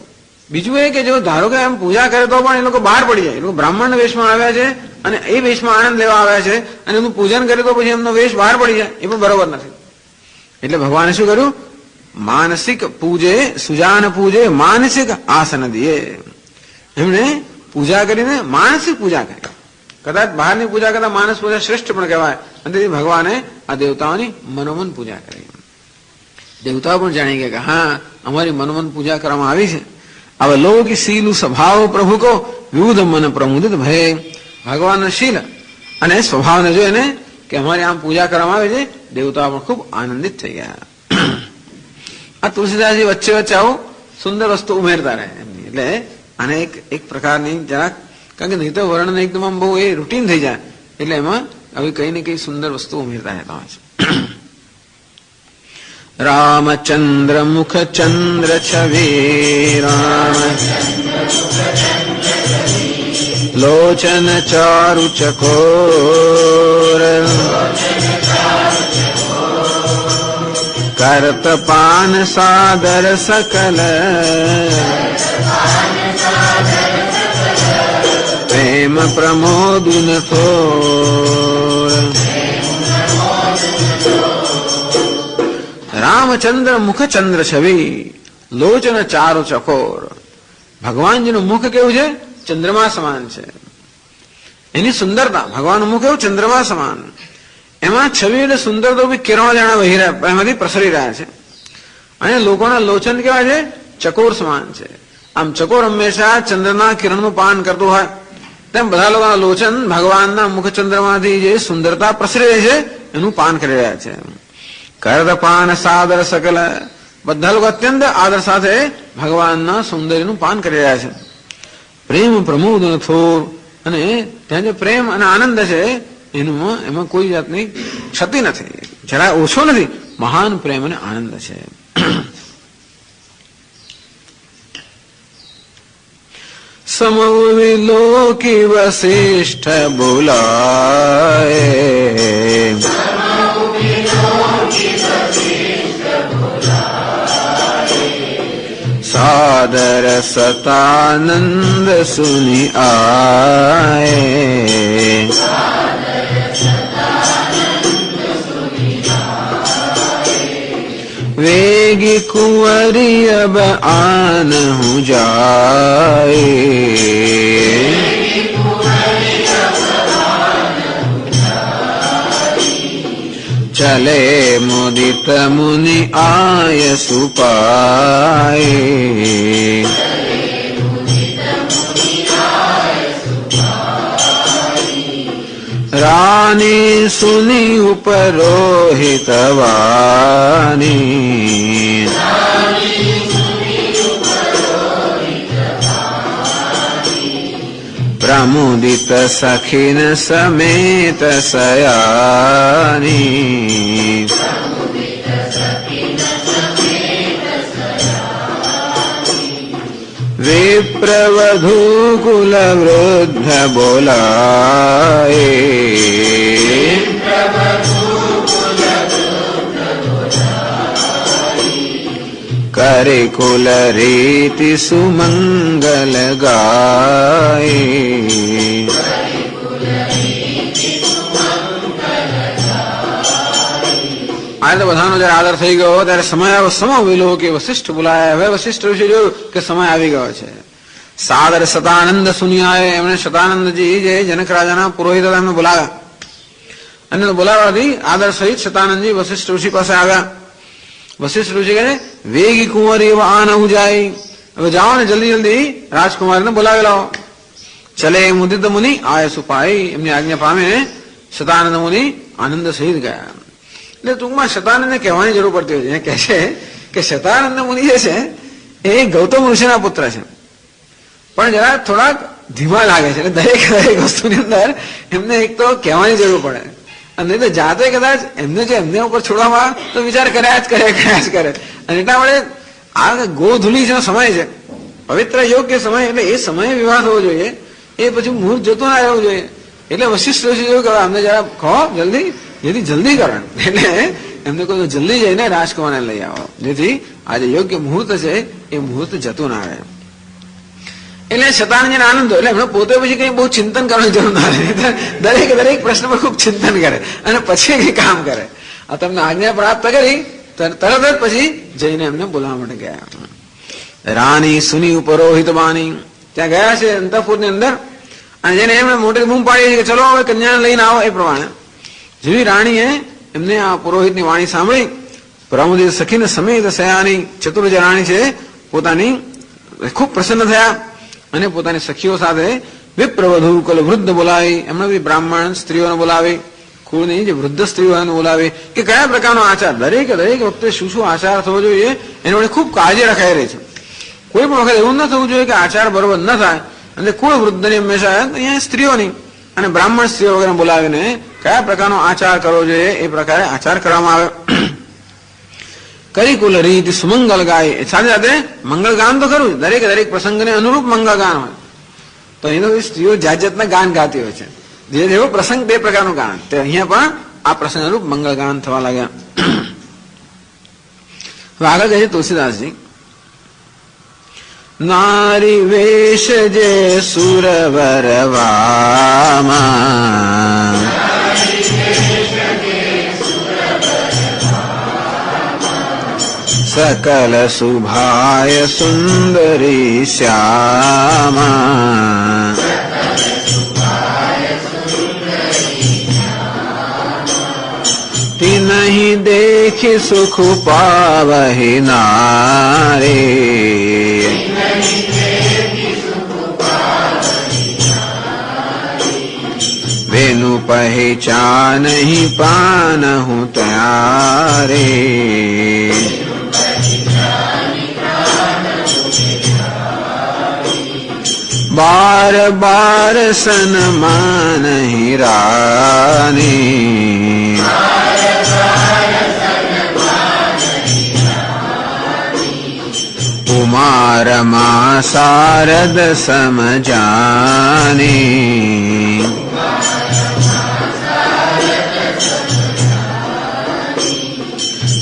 બીજું એ કે જો ધારો કે એમ પૂજા કરે તો પણ એ લોકો બહાર પડી જાય. એ લોકો બ્રાહ્મણ વેશમાં આવ્યા છે અને એ વેશમાં આનંદ લેવા આવ્યા છે અને એમનું પૂજન કરે તો પછી એમનો વેશ બહાર પડી જાય, એ પણ બરોબર નથી. એટલે ભગવાને શું કર્યું? માનસિક પૂજે, સુજાન પૂજે માનસિક આસન દિયે. એમણે પૂજા કરીને માનસિક પૂજા કરી. કદાચ બહારની પૂજા કરતા માનસ પૂજા શ્રેષ્ઠ પણ કહેવાય. અને તેથી ભગવાને આ દેવતાઓની મનોમન પૂજા કરી. દેવતાઓ પણ જાણી ગયા કે હા અમારી મનોમન પૂજા કરવામાં આવી છે. અવલોકી શીલ સ્વભાવ પ્રભુ કો વિવિધ મન પ્રમુદિત ભય. ભગવાનના શીલ અને સ્વભાવને જોઈને કે અમારી આમ પૂજા કરવામાં આવે છે, દેવતાઓ પણ ખૂબ આનંદિત થઈ ગયા. આ તુલસીદાસજી વચ્ચે વચ્ચે આવું સુંદર વસ્તુ ઉમેરતા રહે એમની. એટલે આને એક પ્રકારની જરાક, કારણ કે નહીં તો વર્ણન એકદમ આમ બહુ એ રૂટીન થઈ જાય. એટલે એમાં આવી કઈ ને કઈ સુંદર વસ્તુ ઉમેરતા રહેતા હોય છે. रामचंद्र मुख चंद्र छवि. राम લોચન ચારુ ચકોર કરત પાન સાદર સકલ પ્રેમ પ્રમોદુન થોર. રામચંદ્ર મુખચંદ્ર છવી લોચન ચારુ ચકોર. ભગવાનજીનું મુખ કેવું છે? ચંદ્રમા સમાન છે. એની સુંદરતા, ભગવાનનું મુખ એવું ચંદ્રમા સમાન. એમાં છવી એટલે સુંદર તો બી કિરણો જાણે વહી રહ્યા, એમાંથી પ્રસરી રહ્યા છે. અને લોકોના લોચન કેવા છે? ચકોર સમાન છે. આમ ચકોર હંમેશા ચંદ્રના કિરણનું પાન કરતું હોય તેમ બધા લોકોના લોચન ભગવાનના મુખ ચંદ્રમાંથી જે સુંદરતા પ્રસરી રહી છે એનું પાન કરી રહ્યા છે. કરદ પાન સાદર સકલ. બધા લોકો અત્યંત આદર સાથે ભગવાનના સૌંદર્યનું પાન કરી રહ્યા છે. પ્રેમ પ્રમોદ થોર. અને ત્યાં જે પ્રેમ અને આનંદ છે એમાં કોઈ જાતની ક્ષતિ નથી, જરા ઓછો નથી. મહાન પ્રેમ અને આનંદ છે. સમવિલોકી વસિષ્ઠ બોલાય સાદર સતાનંદ સુની આય. વેગી કુંવરી અબ આન હું જાય. ચલે મુદિત મુનિ આય સુપાય. રાની સુની ઉપરોહિતવાની. પ્રમુદિત સખીન સમેત સયાની. વિપ્રવધુ કુલ વૃદ્ધ બોલાય. કરે કુલ રીતિ સુમંગલ ગાય. આ તો બધાનો જયારે આદર થઈ ગયો ત્યારે સમય આવ્યો. સમો વિલો કે વશિષ્ઠ બોલાયા. હવે વશિષ્ઠ ઋષિ જોયું કે સમય આવી ગયો છે. સાદર સતાનંદ સુનિયાએ. એમણે શતાનંદજી જે જનક રાજાના પુરોહિત હતા એમને બોલાવ્યા. અને બોલાવવાથી આદર સહિત શતાનંદજી વશિષ્ઠ ઋષિ પાસે આવ્યા. વશિષ્ઠ ઋષિ કહે વેગી કુંવરી આન હું જાય. હવે જાઓ ને જલ્દી જલ્દી રાજકુમારીને બોલાવી લાવો. ચલે મુદિત મુનિ આય સુપાઈ. એમની આજ્ઞા પામીને શતાનંદ મુનિ આનંદ સહિત ગયા. એટલે ટૂંકમાં શતાનંદને કહેવાની જરૂર પડતી હોય છે. કહે છે કે શતાનંદ મુનિ જે છે એ ગૌતમ ઋષિના પુત્ર છે, પણ જરા થોડાક ધીમા લાગે છે. દરેક વસ્તુની અંદર એમને એક તો કહેવાની જરૂર પડે. અને તો જાતે કદાચ એમને જે એમને ઉપર છોડવામાં તો વિચાર કર્યા જ કરે. અને એટલા વડે આ ગોધુલીનો સમય છે, પવિત્ર યોગ્ય સમય. એટલે એ સમયે વિવાહ થવો જોઈએ. એ પછી મુહૂર્ત જતું ના રહેવું જોઈએ. એટલે વશિષ્ઠ ઋષિ જેવું કહે અમને જરા કહો જલ્દી કરો. એટલે એમને કહ્યું જલ્દી જઈને રાજકુમારને લઈ આવો, જેથી આજે યોગ્ય મુહૂર્ત છે એ મુહૂર્ત જતું ના રહે. એટલે શતાનંદજીને આનંદ. એટલે એમણે પોતે પછી કઈ બહુ ચિંતન કરવાની જરૂર ના રહે. દરેક પ્રશ્ન પર ખૂબ ચિંતન કરે અને પછી કઈ કામ કરે. આ તમને આજ્ઞા પ્રાપ્ત કરી તરત જ પછી જઈને એમને બોલાવવા માટે ગયા. રાણી સુની ઉપરોહિત બાની. ત્યાં ગયા છે અંતઃપુરની અંદર. અને જેને એમણે મોટી બૂમ પાડી કે ચલો હવે કન્યાને લઈને આવો. એ પ્રમાણે જેવી રાણીએ એમને આ પુરોહિતની વાણી સાંભળી, પ્રમુદિત સખીને સમેત સયાની. ચતુર્જ રાણી છે પોતાની ખૂબ પ્રસન્ન થયા અને પોતાની સખીઓ સાથે વિપ્રવધુ કુલ વૃદ્ધ બોલાવી. એમણે બી બ્રાહ્મણ સ્ત્રીઓને બોલાવી, કુળની જે વૃદ્ધ સ્ત્રીઓને બોલાવી કે કયા પ્રકારનો આચાર, દરેક વખતે શું શું આચાર થવો જોઈએ એની વડે ખૂબ કાળજી રખાઈ રહી છે. કોઈ પણ વખત એવું ન થવું જોઈએ કે આચાર બરોબર ન થાય. અને કુળ વૃદ્ધની હંમેશા અહીંયા સ્ત્રીઓની અને બ્રાહ્મણ સ્ત્રીઓ વગેરે બોલાવીને કયા પ્રકારનો આચાર કરવો જોઈએ એ પ્રકારે આચાર કરવામાં આવે. કરી કુલ રીત સુમંગલ ગાય. સાથે સાથે મંગળગાન તો ખરું, દરેક પ્રસંગને અનુરૂપ મંગળગાન હોય. તો એનો સ્ત્રીઓ જાત જાતના ગાન ગાતી હોય છે. જે જેવો પ્રસંગ તે પ્રકારનું ગાન. તે અહીંયા પણ આ પ્રસંગ અનુરૂપ મંગળ ગાન થવા લાગ્યા. આગળ કહે છે તુલસીદાસજી, નારી વેશ જે સુરવર વામાં, सकल सुभाय सुंदरी श्यामा, तिन्हि देखि सुख पावहि नारे, वेनु पहचानहि पानहु त्यारे, बार बार सन्मान ही रानी, उमा रमा शारद सम जाने,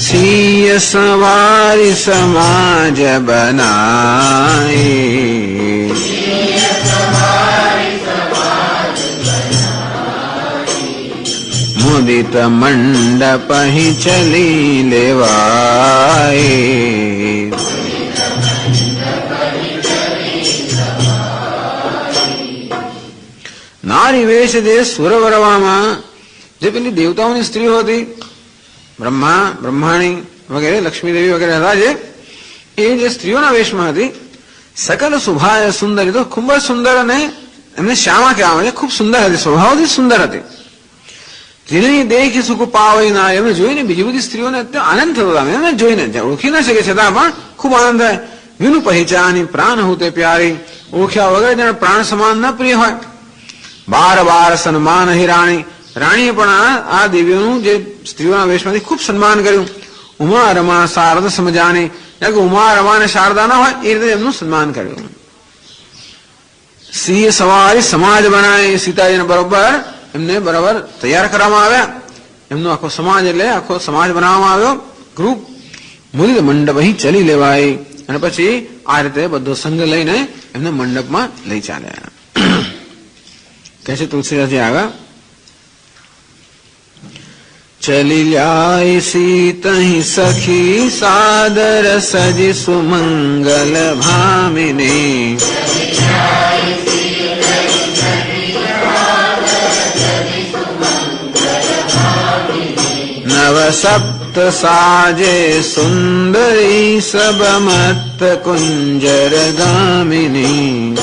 सिय सवारी समाज बनाए, मुदित मंडप ही चली लेवाए, નારી વેશ જે સુરવરવામાં, જે પેલી દેવતાઓની સ્ત્રીઓ હતી, બ્રહ્મા બ્રહ્માણી વગેરે, લક્ષ્મીદેવી વગેરે હતા, એ જે સ્ત્રીઓના વેશમાં હતી, સકલ શુભાય સુંદર, તો ખૂબ જ સુંદર, અને એમને શ્યામા કહેવામાં આવે છે, ખૂબ સુંદર હતી, સ્વભાવથી સુંદર હતી. જેને દેખી સુખ પાવે ના, એમને જોઈને બીજી બધી સ્ત્રીઓને આનંદ થતો હતો. એમને જોઈને ઓળખી ના શકે છતાં પણ ખૂબ આનંદ થાય. વિનુ પહેચાની પ્રાણ હું તે પ્યારી, ઓળખ્યા વગર જેને પ્રાણ સમાન ન પ્રિય હોય. બાર બાર સન્માન હી રાણી, રાણીએ પણ આ દેવીઓનું જે સ્ત્રીઓના વેશમાંથી ખૂબ સન્માન કર્યું. ઉમા રમા શારદ સમજાની, ઉમા રમા અને શારદા ના હોય એ રીતે એમનું સન્માન કર્યું. સિંહ સવારી સમાજ બનાય, સીતાજીને બરોબર એમને બરાબર તૈયાર કરવામાં આવ્યા. એમનો આખો સમાજ, એટલે આખો સમાજ બનાવવામાં આવ્યો, ગ્રુપ. મુદિત મંડપ અહીં ચલી લેવાય, અને પછી આ રીતે બધો સંઘ લઈને એમને મંડપમાં લઈ ચાલ્યા. કહે છે તુલસીદાસજી આગળ, ચલી જાય સીતહી સખી સાદર સજી સુમંગલ ભામિની, નવ સપ્ત સાજે સુંદરી સબ મત કુંજર ગામિની,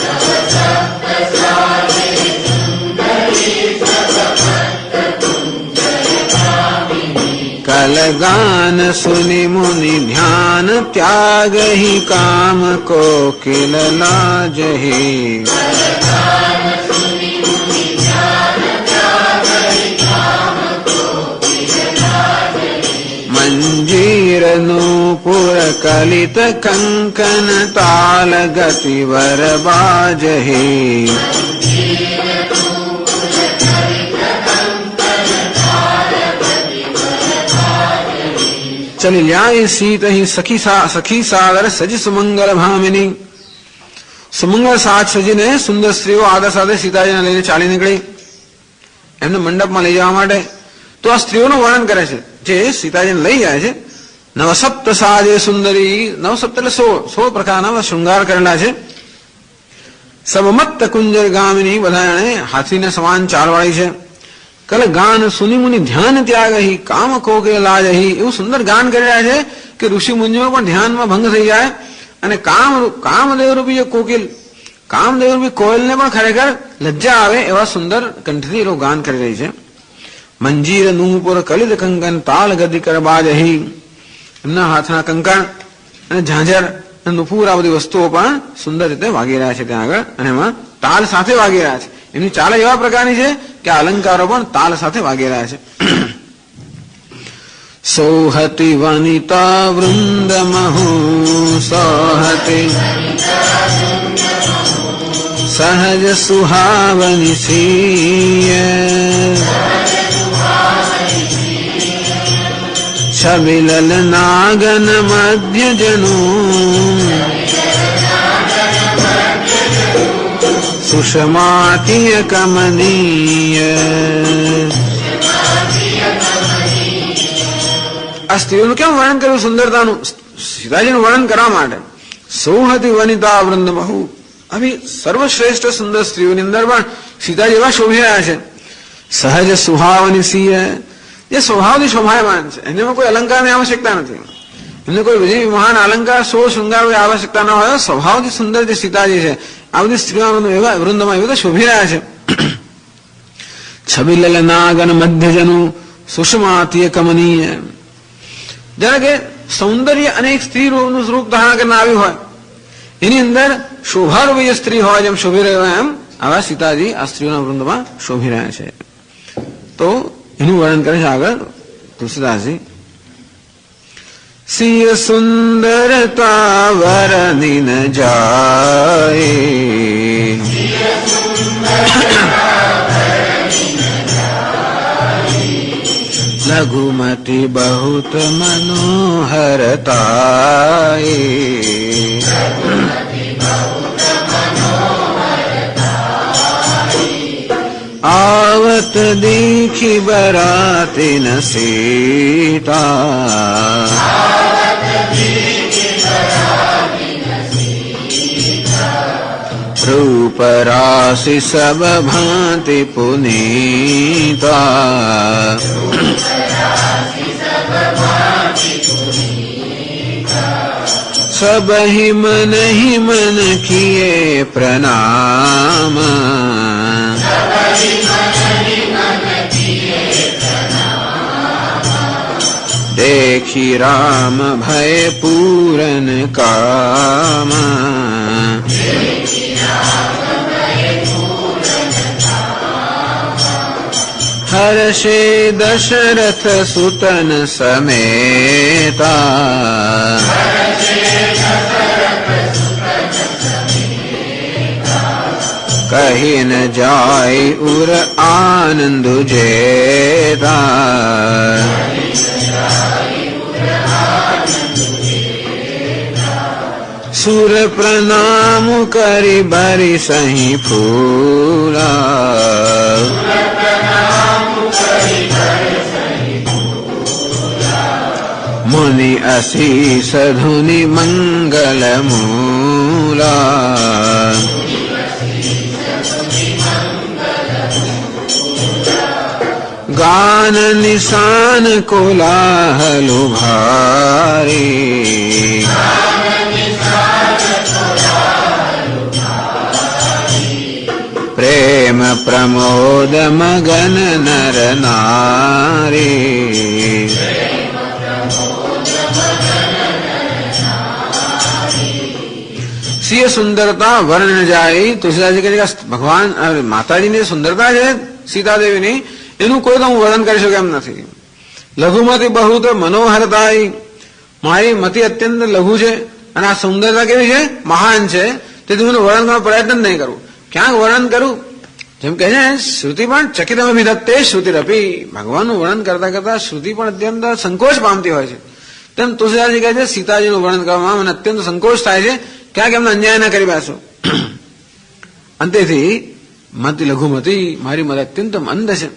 कल गान सुनि मुनि ध्यान त्याग ही काम को किल लाज ही, मंजीर नूपुर कलित कंकन ताल गति वर बाज ही, ચલી લ્યાય સીત અહીં સખી સાદર સજી સુમંગલ ભામિની, સુમંગલ સાજ સજીને સુંદર સ્ત્રીઓ આદર સાથે સીતાજીને લઈને ચાલી નીકળી એમને મંડપમાં લઈ જવા માટે. તો આ સ્ત્રીઓનું વર્ણન કરે છે જે સીતાજીને લઈ જાય છે. નવસપ્ત સાજે સુંદરી, નવસપ્ત એટલે 16 પ્રકારના શૃંગાર કરેલા છે. સબમત્ત કુંજર ગામિની, બધા એને હાથીને સમાન ચાલવાળી છે. કલ ગાન સુની મુનિ ધ્યાન ત્યાગ હી કામ કોકે લાજ હી, એવું સુંદર ગાન કરી રહ્યા છે કે ઋષિ મુનિઓ પણ ધ્યાનમાં ભંગ થઈ જાય. અને કામદેવ રૂપી જે કોકિલ, કામદેવ રૂપી કોયલને પણ ખરેખર લજ્જા આવે એવા સુંદર કંઠથી એ ગાન કરી રહી છે. મંજીર નૂપુર કલિત કંકન તાલ ગદી કર બાજ હી, એમના હાથના કંકણ અને ઝાંઝર અને નુપુર આ બધી વસ્તુઓ પણ સુંદર રીતે વાગી રહ્યા છે ત્યાં આગળ, અને એમાં તાલ સાથે વાગી રહ્યા છે. એમની ચાલ એવા પ્રકારની છે કે અલંકારો પણ તાલ સાથે વાગી રહ્યા છે. સોહતી વનિતા વૃંદ મહુ સોહતી સહજ સુહાવની સિય છબિલલ નાગન મધ્ય જનું સુષમાતિય કમનીય. આ સ્ત્રીઓનું કેમ વર્ણન કર્યું? સુંદરતાનું, સીતાજીનું વર્ણન કરવા માટે. સૌહતી વનિતા વૃંદ બહુ, આવી સર્વશ્રેષ્ઠ સુંદર સ્ત્રીઓની અંદર પણ સીતાજી એવા શોભી રહ્યા છે. સહજ સુહાવની સિંહ, જે સ્વભાવથી શોભાયમાન છે, એનામાં કોઈ અલંકારની આવશ્યકતા નથી. એમને કોઈ બીજી મહાન અલંકાર, સો શૃંગાર આવશ્યકતા ન હોય. સ્વભાવથી સુંદર જે સીતાજી છે, આ બધી સ્ત્રીઓ એવા વૃંદમાં એવી તો શોભી રહ્યા છે. છબિલલ નાગન મધ્યજનું સુષમાતિય કમનીય. જ્યારે કે સૌંદર્ય અને એક સ્ત્રીનું રૂપ ધારણ કરીને આવ્યું હોય, એની અંદર શોભારૂપી જે સ્ત્રી હોય જેમ શોભી રહ્યો એમ આવા સીતાજી આ સ્ત્રીઓના વૃંદમાં શોભી રહ્યા છે. તો એનું વર્ણન કરે છે આગળ તુલસીદાસજી. સિય સુંદરતા વરની ન જાય, લઘુમતી બહુત મનોહરતાય, આવત દીખી બરાતી ન સીતા, રૂપ રાશિ સબ ભાંતિ પુનીતા, सब ही मन किए प्रणाम, देखी राम भय पूरन काम, हर्षे दशरथ सुतन समेता, कही न जाय उर आनंद जेता, सुर प्रणाम करी बरी सही फूला, मुनि असीस धुनि मंगल मूला, गान निशान कोलाहल भारी, प्रेम प्रमोद मगन नर नारी, सिय सुंदरता वर्ण जाए. तुलसीदास जी કહે ભગવાન માતાજીની સુંદરતા છે સીતાદેવીની, એનું કોઈ તો હું વર્ણન કરી શકું એમ નથી. લઘુમતી બહુ તો મનોહરતાય, મારી મતિ અત્યંત લઘુ છે અને આ સુંદરતા કેવી છે? મહાન છે. તેથી હું વર્ણન કરવાનો પ્રયત્ન નહીં કરું. ક્યાંક વર્ણન કરું, જેમ કહે છે શ્રુતિ પણ ચકિતમ અભિધત્તે શ્રુતિરપી, ભગવાનનું વર્ણન કરતા કરતા શ્રુતિ પણ અત્યંત સંકોચ પામતી હોય છે. તેમ તુલસીદાસજી કહે છે સીતાજીનું વર્ણન કરવામાં મને અત્યંત સંકોચ થાય છે, ક્યાંક એમને અન્યાય ના કરી બેસો. અંતેથી મતિ લઘુમતી, મારી મત અત્યંત મંદ છે.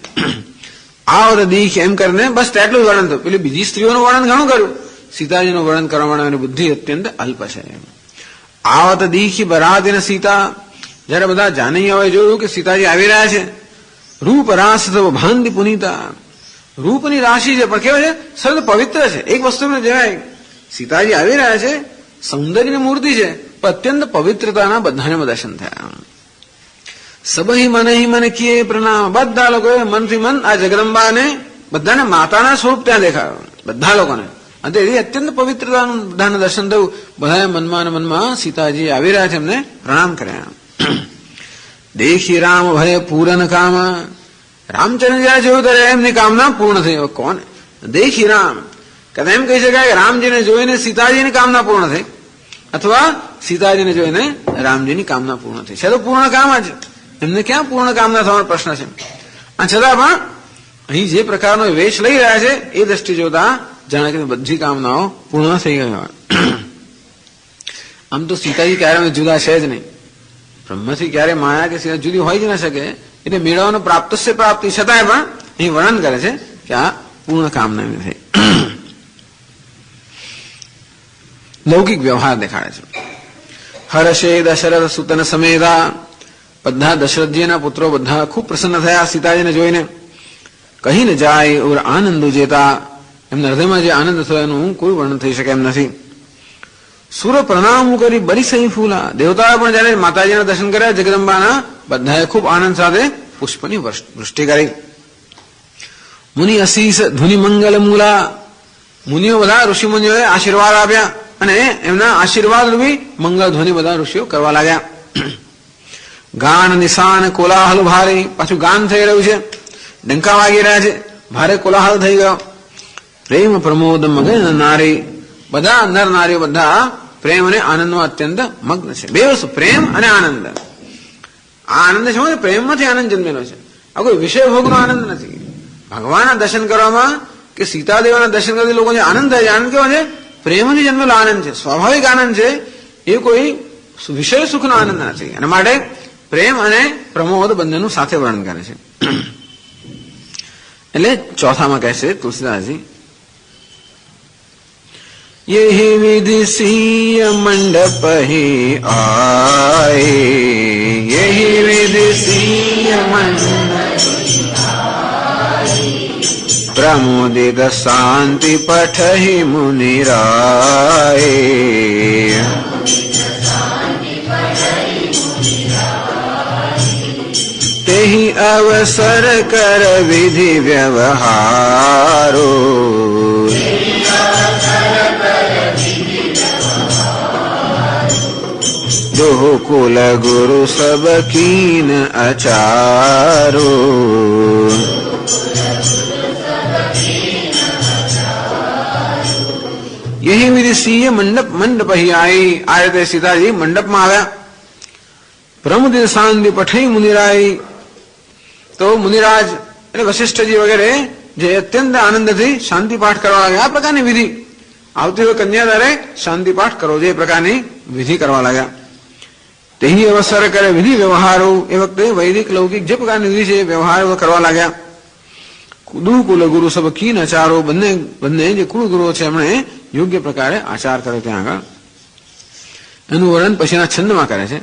આવત દીખ એમ કરીને બસ તેટલું જ વર્ણન થયું. પેલી બીજી સ્ત્રીઓનું વર્ણન ઘણું કર્યું, સીતાજીનું વર્ણન કરવા માટે એની બુદ્ધિ અત્યંત અલ્પ છે. આવત દીખી બરાતીને સીતા, જયારે બધા જાનૈયાઓએ જોયું કે સીતાજી આવી રહ્યા છે, રૂપ રાસ ભાંતિ પુનીતા, રૂપની રાશિ છે પણ કેવું છે? સર્વ પવિત્ર છે. એક વસ્તુ જણાય, સીતાજી આવી રહ્યા છે, સૌંદર્યની મૂર્તિ છે પણ અત્યંત પવિત્રતાના બધાને દર્શન થયા. સબહી મન કિયે પ્રણામ, બધા લોકોએ મનથી મન આ જગદંબાને બધાને માતાના સ્વરૂપ ત્યાં દેખાયો બધા લોકોને. અને એ અત્યંત પવિત્રતાનું બધાને દર્શન થયું. બધાએ મનમાં સીતાજી આવી રહ્યા છે એમને પ્રણામ કર્યા. દેખી રામ ભય પૂરન કામ, રામચંદ્ર જયારે જોયું ત્યારે એમની કામના પૂર્ણ થઈ. કોણ? દેખી રામ, કદાચ એમ કહી શકાય કે રામજીને જોઈને સીતાજીની કામના પૂર્ણ થઈ. અથવા સીતાજીને જોઈને રામજીની કામના પૂર્ણ થઈ છે. તો પૂર્ણ કામ જ, એમને ક્યાં પૂર્ણ કામના થવાનો પ્રશ્ન છે. આ છતાં પણ અહીં જે પ્રકારનો વેશ લઈ રહ્યા છે એ દ્રષ્ટિ જોતા જાણે કે બધી કામનાઓ પૂર્ણ થઈ ગઈ હોય. આમ તો સીતાજી ક્યારે જુદા છે જ નહીં. બ્રહ્મથી ક્યારે માયા કે સીતા જુદી હોય જ ન શકે. એટલે મેળવવાનો પ્રાપ્તસ્ય પ્રાપ્તિ છતાંય પણ અહીં વર્ણન કરે છે કે આ પૂર્ણ કામના થઈ. લૌકિક વ્યવહાર દેખાડે છે. હર્ષે દશરથ સુતન સમેતા, બધા દશરથજીના પુત્રો બધા ખૂબ પ્રસન્ન થયા સીતાજીને જોઈને. કહીને જાય ઓર આનંદ જેતા, એમના હૃદયમાં જે આનંદ થયો એનું કોઈ વર્ણન થઈ શકે એમ નથી. સુર પ્રણામ કરી બરી સહી ફૂલા, દેવતાએ પણ જયારે માતાજીના દર્શન કર્યા જગદંબાના, બધાએ ખૂબ આનંદ સાથે પુષ્પની વૃષ્ટિ કરી. મુનિ અશીષ ધુનિ મંગલ મૂલા, મુનિઓ બધા ઋષિ મુનિઓએ આશીર્વાદ આપ્યા અને એમના આશીર્વાદ રૂપી મંગળ ધ્વનિ બધા ઋષિઓ કરવા લાગ્યા. ગાન નિશાન કોલાહલ ભારે, પાછું ગાન થઈ રહ્યું છે, ડંકા વાગી રહ્યા છે, ભારે કોલાહલ થઈ ગયો. પ્રેમ પ્રમોદ મગન નારી, બધા નર નારીઓ બધા પ્રેમ અને આનંદમાં અત્યંત મગ્ન છે. બે વસ્તુ, પ્રેમ અને આનંદ. આ આનંદ છે પ્રેમમાંથી આનંદ જન્મેલો છે. આ કોઈ વિષય ભોગનો આનંદ નથી. ભગવાનના દર્શન કરવામાં કે સીતાદેવના દર્શન કરતી લોકો જે આનંદ થાય છે, આનંદ કેવો છે? પ્રેમથી જન્મેલો આનંદ છે, સ્વાભાવિક આનંદ છે. એ કોઈ વિષય સુખનો આનંદ નથી. અને માટે પ્રેમ અને પ્રમોદ બંનેનું સાથે વર્ણન કરે છે. એટલે ચોથામાં કહે છે તુલસીદાસજી, યહી વિધિ સિય મંડપ હી આય, યહી વિધિ સિય મંડપ પ્રમોદિત શાંતિ પઠહી મુનિરાય. તેહી અવસર કર વિધિ વ્યવહારો, દોહ કુલ ગુરુ સબ કીન અચારો. યહી વિધિ સિંહ મંડપ હી આઈ, આ રીતે સીતાજી મંડપમાં આવ્યા. પ્રમુદિત શાંતિ પઠઈ મુનિરાય, તો મુનિરાજ એટલે વશિષ્ઠજી વગેરે જે અત્યંત આનંદથી શાંતિ પાઠ કરવા લાગ્યા. આ પ્રકારની વિધિ આવતી હોય કન્યાદારે શાંતિ પાઠ કરો, જે પ્રકારની વિધિ કરવા લાગ્યા. તેહી અવસર કરે વિધિ વ્યવહારો, એ વખતે વૈદિક લૌકિક જે પ્રકારની વિધિ છે વ્યવહાર કરવા લાગ્યા. દુ કુલ ગુરુ સબ કીન આચારો, બંને જે કુલ ગુરુઓ છે એમણે યોગ્ય પ્રકારે આચાર કર્યો ત્યાં આગળ. એનું વર્ણન પછીના છંદમાં કરે છે,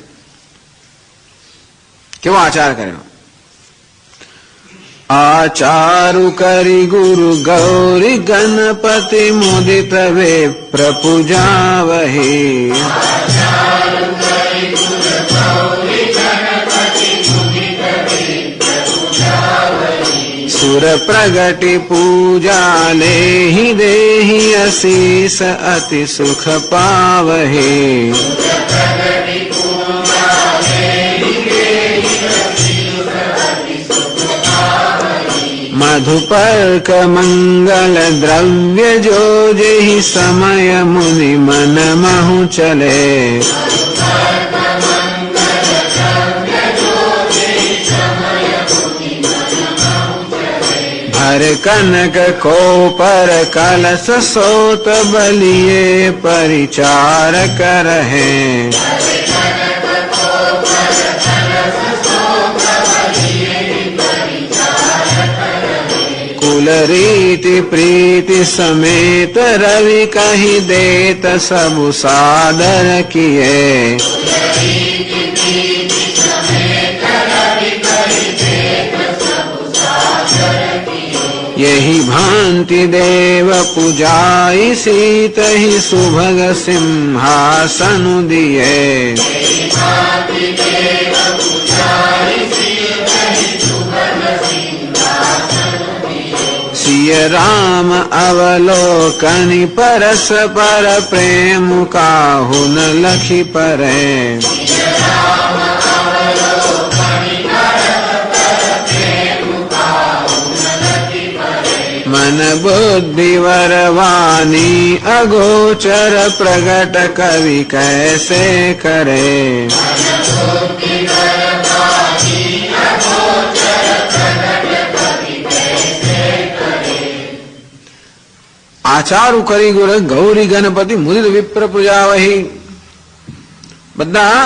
કેવો આચાર કર્યો. આચારુ કરી ગુરુ ગૌરી ગણપતિ મુદિત વે પ્રપૂજાવહે. સુર પ્રગટી પૂજા લેહી દેહી અશીષ અતિ સુખ પાવહે. મધુપર્ક મંગલ દ્રવ્ય જો જેહી સમય મુનિ મન મહુ ચલે. હર કનક કોપર કલશ સોત બલિએ પરિચાર કરહે. કુલ રીતિ પ્રીતિ સમેત રવિ કહી દેત સબુ સાદર કિએ. यही भांति देव पूजाई सीत ही सुभग सिंहासन दिए. सिय राम अवलोकनि परस पर प्रेम काहु न लखी परे. मन मन बुद्धि वरवानी अगोचर प्रगट कवि कैसे करे। આચારુ કરી ગુર ગૌરી ગણપતિ મુદિત વિપ્ર પૂજાવહી. બધા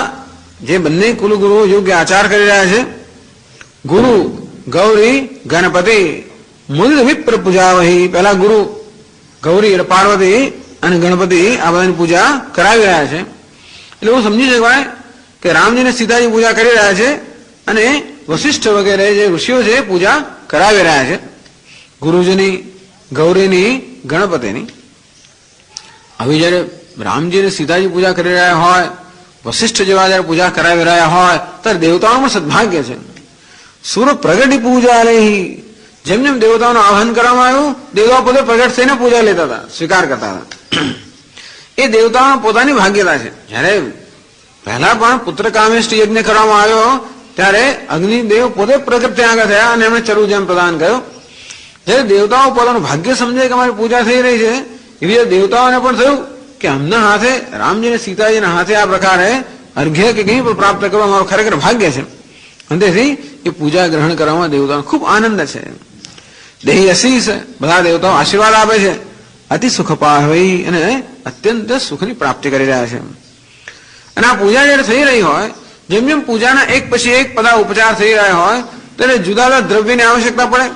જે બંને કુલગુરુઓ યોગ્ય આચાર કરી રહ્યા છે, ગુરુ ગૌરી ગણપતિ મુદિત વિપ્ર પૂજાવહી. પહેલા ગુરુ ગૌરી એટલે પાર્વતી અને ગણપતિ આ બધાની પૂજા કરાવી રહ્યા છે. એટલે એવું સમજી શકાય કે રામજીને સીતાજી પૂજા કરી રહ્યા છે અને વશિષ્ઠ વગેરે જે ઋષિઓ છે પૂજા કરાવી રહ્યા છે, ગુરુજીની, ગૌરીની, ગણપતિની. હવે જયારે રામજીને સીતાજી પૂજા કરી રહ્યા હોય, વશિષ્ઠ જેવા જયારે પૂજા કરાવી રહ્યા હોય, ત્યારે દેવતાઓનું સદભાગ્ય છે. સૂર પ્રગટી પૂજા રહી. જેમ જેમ દેવતાઓનું આહ્વાન કરવામાં આવ્યું, દેવતાઓ પોતે પ્રગટ થઈને પૂજા લેતા હતા, સ્વીકાર કરતા હતા. એ દેવતાઓનો પોતાની ભાગ્યતા છે. જયારે પહેલા પણ પુત્ર કામેષ્ટી યજ્ઞ કરવામાં આવ્યો ત્યારે અગ્નિદેવ પોતે પ્રગટ ત્યાં આગળ થયા અને એમણે ચરુજમ પ્રદાન કર્યો. જયારે દેવતાઓ પોતાનું ભાગ્ય સમજે કે અમારી પૂજા થઈ રહી છે, એવી રીતે દેવતાઓને પણ થયું કે અમના હાથે, રામજીને સીતાજીના હાથે આ પ્રકારે અર્ઘ્ય કે કંઈ પણ પ્રાપ્ત કરવા અમારું ખરેખર ભાગ્ય છે. અને તેથી એ પૂજા ગ્રહણ કરવામાં દેવતાઓને ખૂબ આનંદ છે. દેહી અશીષ, બધા દેવતાઓ આશીર્વાદ આપે છે. અતિ સુખ પાહવી અને અત્યંત સુખની પ્રાપ્તિ કરી રહ્યા છે. અને આ પૂજા જયારે થઈ રહી હોય, જેમ જેમ પૂજાના એક પછી એક બધા ઉપચાર થઈ રહ્યા હોય ત્યારે જુદા જુદા દ્રવ્યની આવશ્યકતા પડે.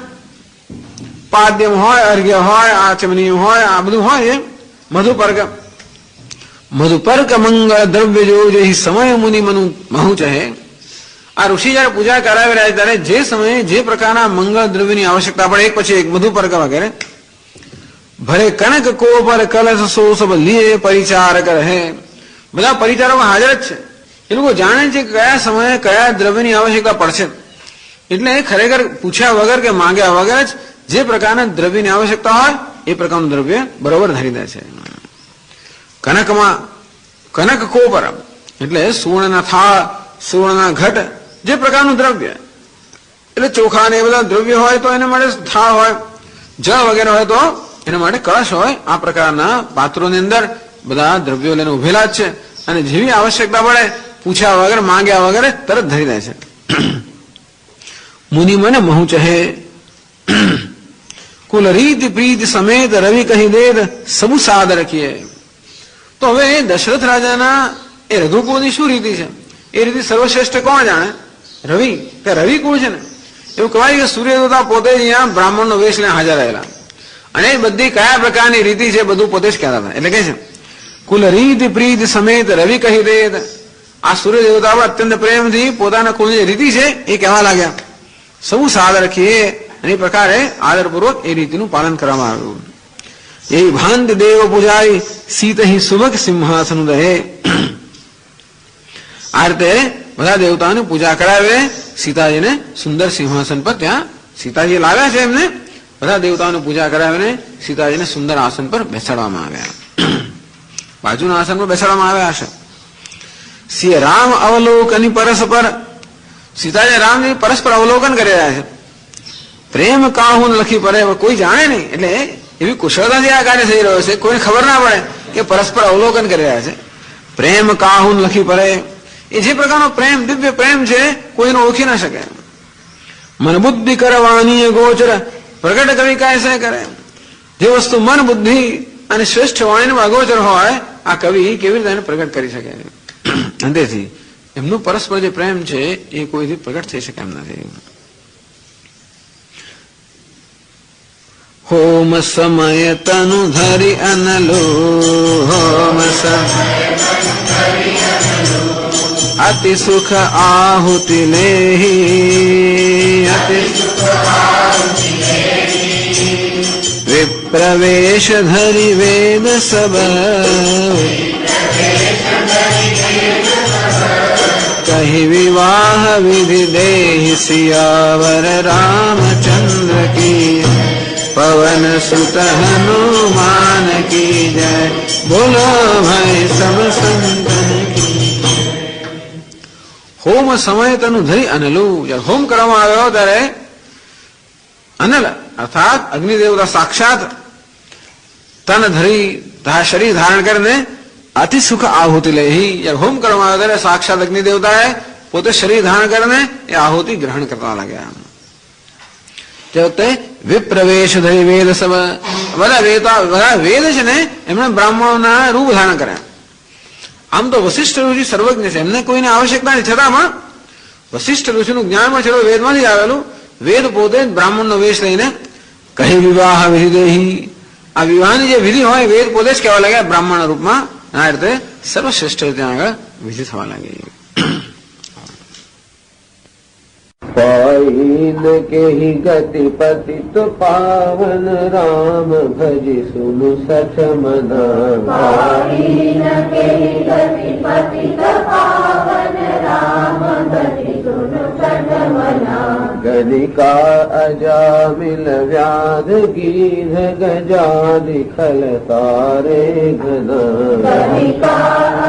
પાદ્યમ હોય, અર્ઘ્ય હોય, આચમનીય હોય, આ બધું હોય. મધુપર્ક, મધુપર્ક મંગળ દ્રવ્ય જો જે સમય મુનિ મનુ મહુ ચહે. આ ઋષિ જયારે પૂજા કરાવી રહ્યા ત્યારે જે સમયે જે પ્રકારના મંગળ દ્રવ્યની આવશ્યકતા પડે એક પછી એક મધુપર્ક વગેરે. ભરે કનક કો પર કલશ સો સબ લીએ પરિચારક રહે. બધા પરિચારકો હાજર જ છે. એ લોકો જાણે છે કે કયા સમયે કયા દ્રવ્યની આવશ્યકતા પડશે. એટલે ખરેખર પૂછ્યા વગર કે માંગ્યા વગર જ જે પ્રકારના દ્રવ્યની આવશ્યકતા હોય એ પ્રકારનું દ્રવ્ય બરોબર ધરી દે છે. કનકમાં કનક કોપર એટલે સુવર્ણના થાળ, સુવર્ણના ઘટ, જે પ્રકારનું દ્રવ્ય, એટલે ચોખા ને એ બધા દ્રવ્ય હોય તો એના માટે થાળ હોય, જળ વગેરે હોય તો એના માટે કળશ હોય. આ પ્રકારના પાત્રોની અંદર બધા દ્રવ્યો લઈને ઉભેલા જ છે અને જેવી આવશ્યકતા પડે પૂછ્યા વગર માંગ્યા વગર તરત ધરી દે છે. મુનિ મને મહુ ચહે કુલ રીતિ પ્રીતિ સમેત રવિ કહી દેદ સબુ સાદ રખીએ. તો હવે દશરથ રાજાના એ રઘુકુળની શું રીતિ છે, એ રીતિ સર્વશ્રેષ્ઠ કોણ જાણે? રવિ, કે રવિ કુળ છે ને. એવું કહેવાય કે સૂર્યદેવતા પોતે જ અહીંયા બ્રાહ્મણનો વેશ લઈને હાજર રહેલા અને એ બધી કયા પ્રકારની રીતિ છે બધું પોતે જ કહેતા હતા. એટલે કે છે કુલ રીતિ પ્રીતિ સમેત રવિ કહી દેદ. આ સૂર્યદેવતા અત્યંત પ્રેમથી પોતાના કુળની જે રીતિ છે એ કહેવા લાગ્યા. સૌ સાદ રખીએ. અને એ પ્રકારે આદરપૂર્વક એ રીતિનું પાલન કરવામાં આવ્યું. એ ભાંત દેવ પૂજાઈ સીત સુભગ સિંહાસન રહે. આ રીતે બધા દેવતાઓની પૂજા કરાવે. સીતાજીને સુંદર સિંહાસન પર ત્યાં સીતાજી લાવ્યા છે એમને. બધા દેવતાઓની પૂજા કરાવીને સીતાજીને સુંદર આસન પર બેસાડવામાં આવ્યા. બાજુના આસન પર બેસાડવામાં આવ્યા હશે. સિંહ રામ અવલોકન પરસ્પર. સીતાજી રામજી પરસ્પર અવલોકન કરી રહ્યા છે. પ્રેમ કાહુન લખી પડે કોઈ જાણે નહીં. એટલે એવી કુશળતાથી આ કાર્ય થઈ રહ્યો છે, કોઈને ખબર ના પડે કે પરસ્પર અવલોકન કરી રહ્યા છે. પ્રેમ કાહુન લખી પડે. એ જે પ્રકારનો પ્રેમ, દિવ્ય પ્રેમ છે, કોઈને ઓળખી ના શકે. મન બુદ્ધિ કરવાની ગોચર પ્રગટ કવિ કાયસે કરે. જે વસ્તુ મન બુદ્ધિ અને શ્રેષ્ઠ વાણીમાં અગોચર હોય આ કવિ કેવી રીતે એને પ્રગટ કરી શકે. અંતેથી એમનું પરસ્પર જે પ્રેમ છે એ કોઈથી પ્રગટ થઈ શકે એમ નથી. હોમ સમય તનુ ધરી અનલો. હોમ અતિ સુખ આહુતિ લેહી. વિપ્રવેશ ધરી વેદ સબ. કહી વિવાહ વિધિ દેહી સિયાવર રામચંદ્ર કી. પવન સુત હનુમાન કી જય. બોલો ભાઈ સબ સંતન કી. હોમ સમય તનું ધરી અનલું. જયારે હોમ કરવામાં આવ્યો ત્યારે अनल अर्थात अग्निदेवता साक्षात तन धरी शरीर धारण करने अति सुख आहुति ले ही या होम करवा दे साक्षात अग्निदेवता है पोते शरीर धारण करने એ આહુતિ ગ્રહણ કરવા લાગ્યા તે વિપ્રવેશ ધરી વેદ સબ બધા વેદ છે ને એમણે બ્રાહ્મણોના રૂપ ધારણ કર્યા. આમ તો વશિષ્ઠ ઋષિ સર્વજ્ઞ છે, એમને કોઈને આવશ્યકતા નથી, છતાં વશિષ્ઠ ઋષિનું જ્ઞાન પણ છે વેદમાંથી આવેલું. વેદ પોતે બ્રાહ્મણનો વેશ લઈને કહી વિવાહ વિધિ દેહી, આ વિવાહની જે વિધિ હોય વેદ પોતે જ કહેવા લાગ્યા બ્રાહ્મણ રૂપમાં. આ રીતે સર્વશ્રેષ્ઠ રીતે આગળ વિધિ થવા લાગી. पाइन के ही गति पतित पावन राम भज सुनु सठ मना. पाइन के ही गति पतित पावन राम भज सुनु सठ मना. गणिका अजामिल व्याध गीध गजादि खल तारे घना. गणिका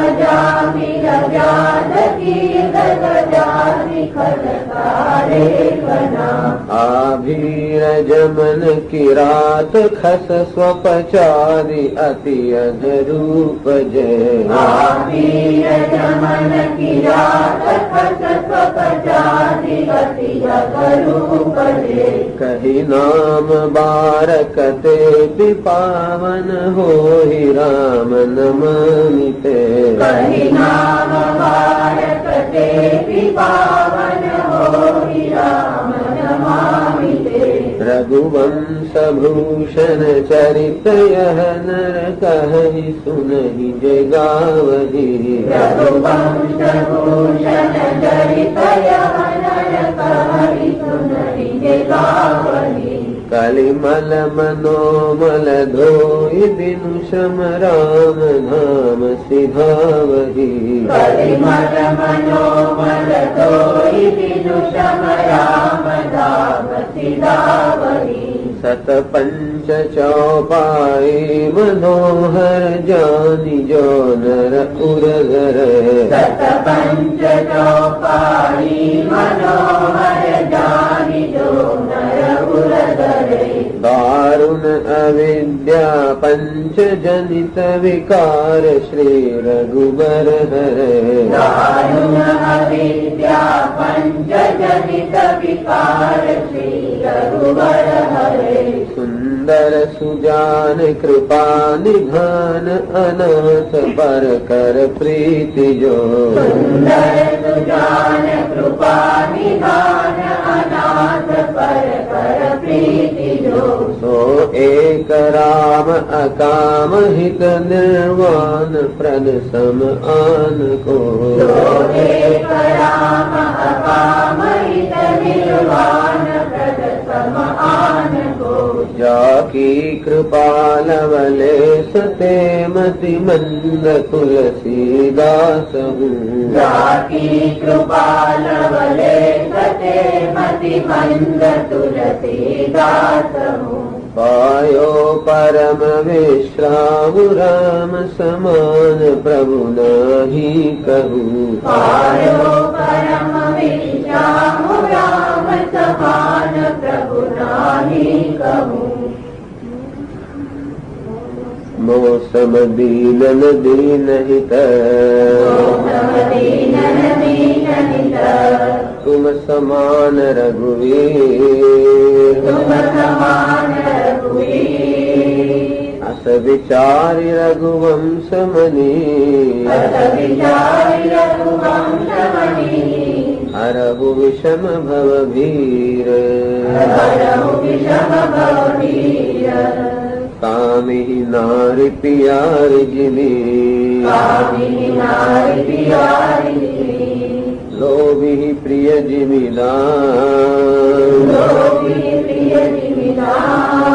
अजामिल व्याध गीध गजादि खल तारे घना. आभीर जमन किरात खस स्वपचारि अति अनुरूप जय. आभीर जमन किरात खस स्वपचारि अति अनुरूप जय. कही नाम बारकते पावन हो ही राम नमनिते. कही नाम बारकते पावन हो ही राम नमामिते. रघुवंश भूषण चरित यह नर कहि सुनहि जय गावहि. रघुवंश भूषण चरित यह नर कहि सुनहि जय गावहि. कलिमल मनोमल धोई बिनु श्रम राम नाम सिधावहि. कलिमल मनोमल धोई बिनु श्रम राम नाम सिधावहि. सत पंच चौपाई मनोहर जानि जो नर उरगर. सत पंच चौपाई मनोहर जानि जो नर उरगरे. दारुण अविद्या पंच जनित विकार श्री रघुबर हरे. दारुण अविद्या पंच जनित विकार श्री रघुबर हरे. सुंदर सुजान कृपा निधान अनाथ पर कर प्रीति जो. सुंदर सुजान कृपा निधान अनाथ पर कर प्रीति जो. सो एक राम अकाम हित निर्वाण प्रद सम आन को. सो एक राम अकाम हित निर्वाण प्रद सम आन को. जाकी कृपा लवले सते मति मंद तुलसीदास हूँ. जाकी कृपा लवले सते मति मंद तुलसीदास हूँ. पायो परम विश्राम राम समान प्रभु नाही कहूँ. पायो परम विश्राम राम समान प्रभु नाही कहूँ. मौसम दीनन दीन हित दीनन दीन हित. तुम समान रघुवीर. तुम समान रघुवीर. अस विचारि रघुवंश मनी. अस विचारि रघुवंश मनी. हरहु विषम भव भीर. हरहु विषम भव भीर. कामिहि नारि पियारि जिमी. कामिनि नारि पियारि जिमी. लोभिहि प्रिय जिमिदान. लोभिहि प्रिय जिमिदान.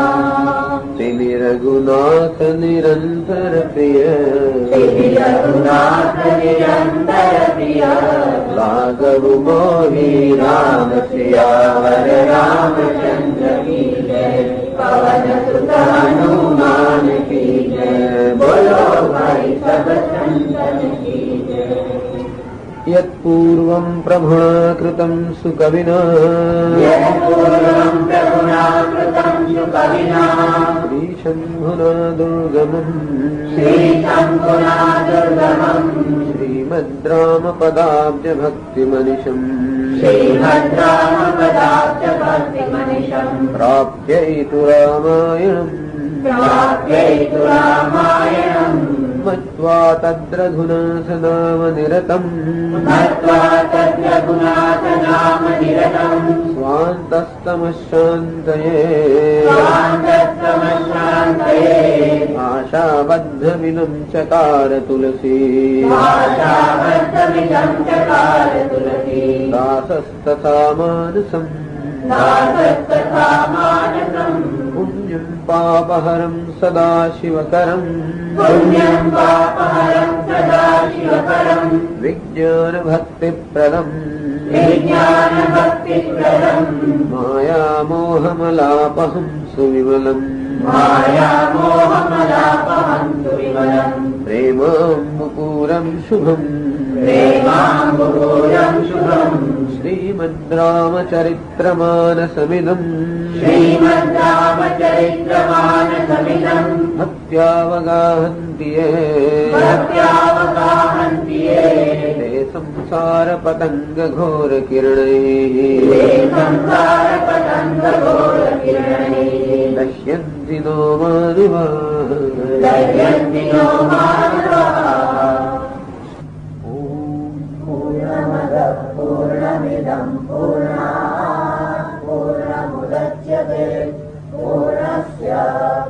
तिनि रघुनाथ निरंतर प्रिय. तिनि रघुनाथ निरंतर प्रिय. लाघव मोहि राम सियावर रामचंद्र की जय. पवन सुत हनुमान की जय. बोलो भाई सब संतन की जय. यत्पूर्वं प्रभुणा कृतं सुकविना श्रीशम्भुना दुर्गमम् श्रीमद्रामपदाब्जभक्तिमनिशम् प्राप्यैतु रामायणम् मत्वा तद्रघुना सनामनिरतम् स्वान्तस्तमशान्तये आशाबद्धमिनं चकार तुलसी दासस्तथा मानसम् पुण्यं पापहरं सदा शिवकरम् विज्ञानभक्तिप्रदम् मायामोहमलापहं सुविमलम् प्रेमाम्बुपूरं शुभम् श्रीमद्रामचरित्रमानसमिदम् भक्त्यावगाहन्ति ये ते संसारपतङ्गघोरकिरणैः दश्यन्ति नो पूर्णमिदं पूर्णात् पूर्णमुदच्यते पूर्णस्य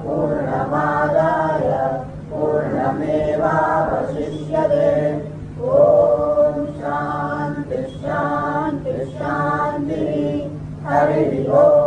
पूर्णमादाय पूर्णमेवावशिष्यते ॐ शान्ति शान्ति शान्तिः हरिः ओम्।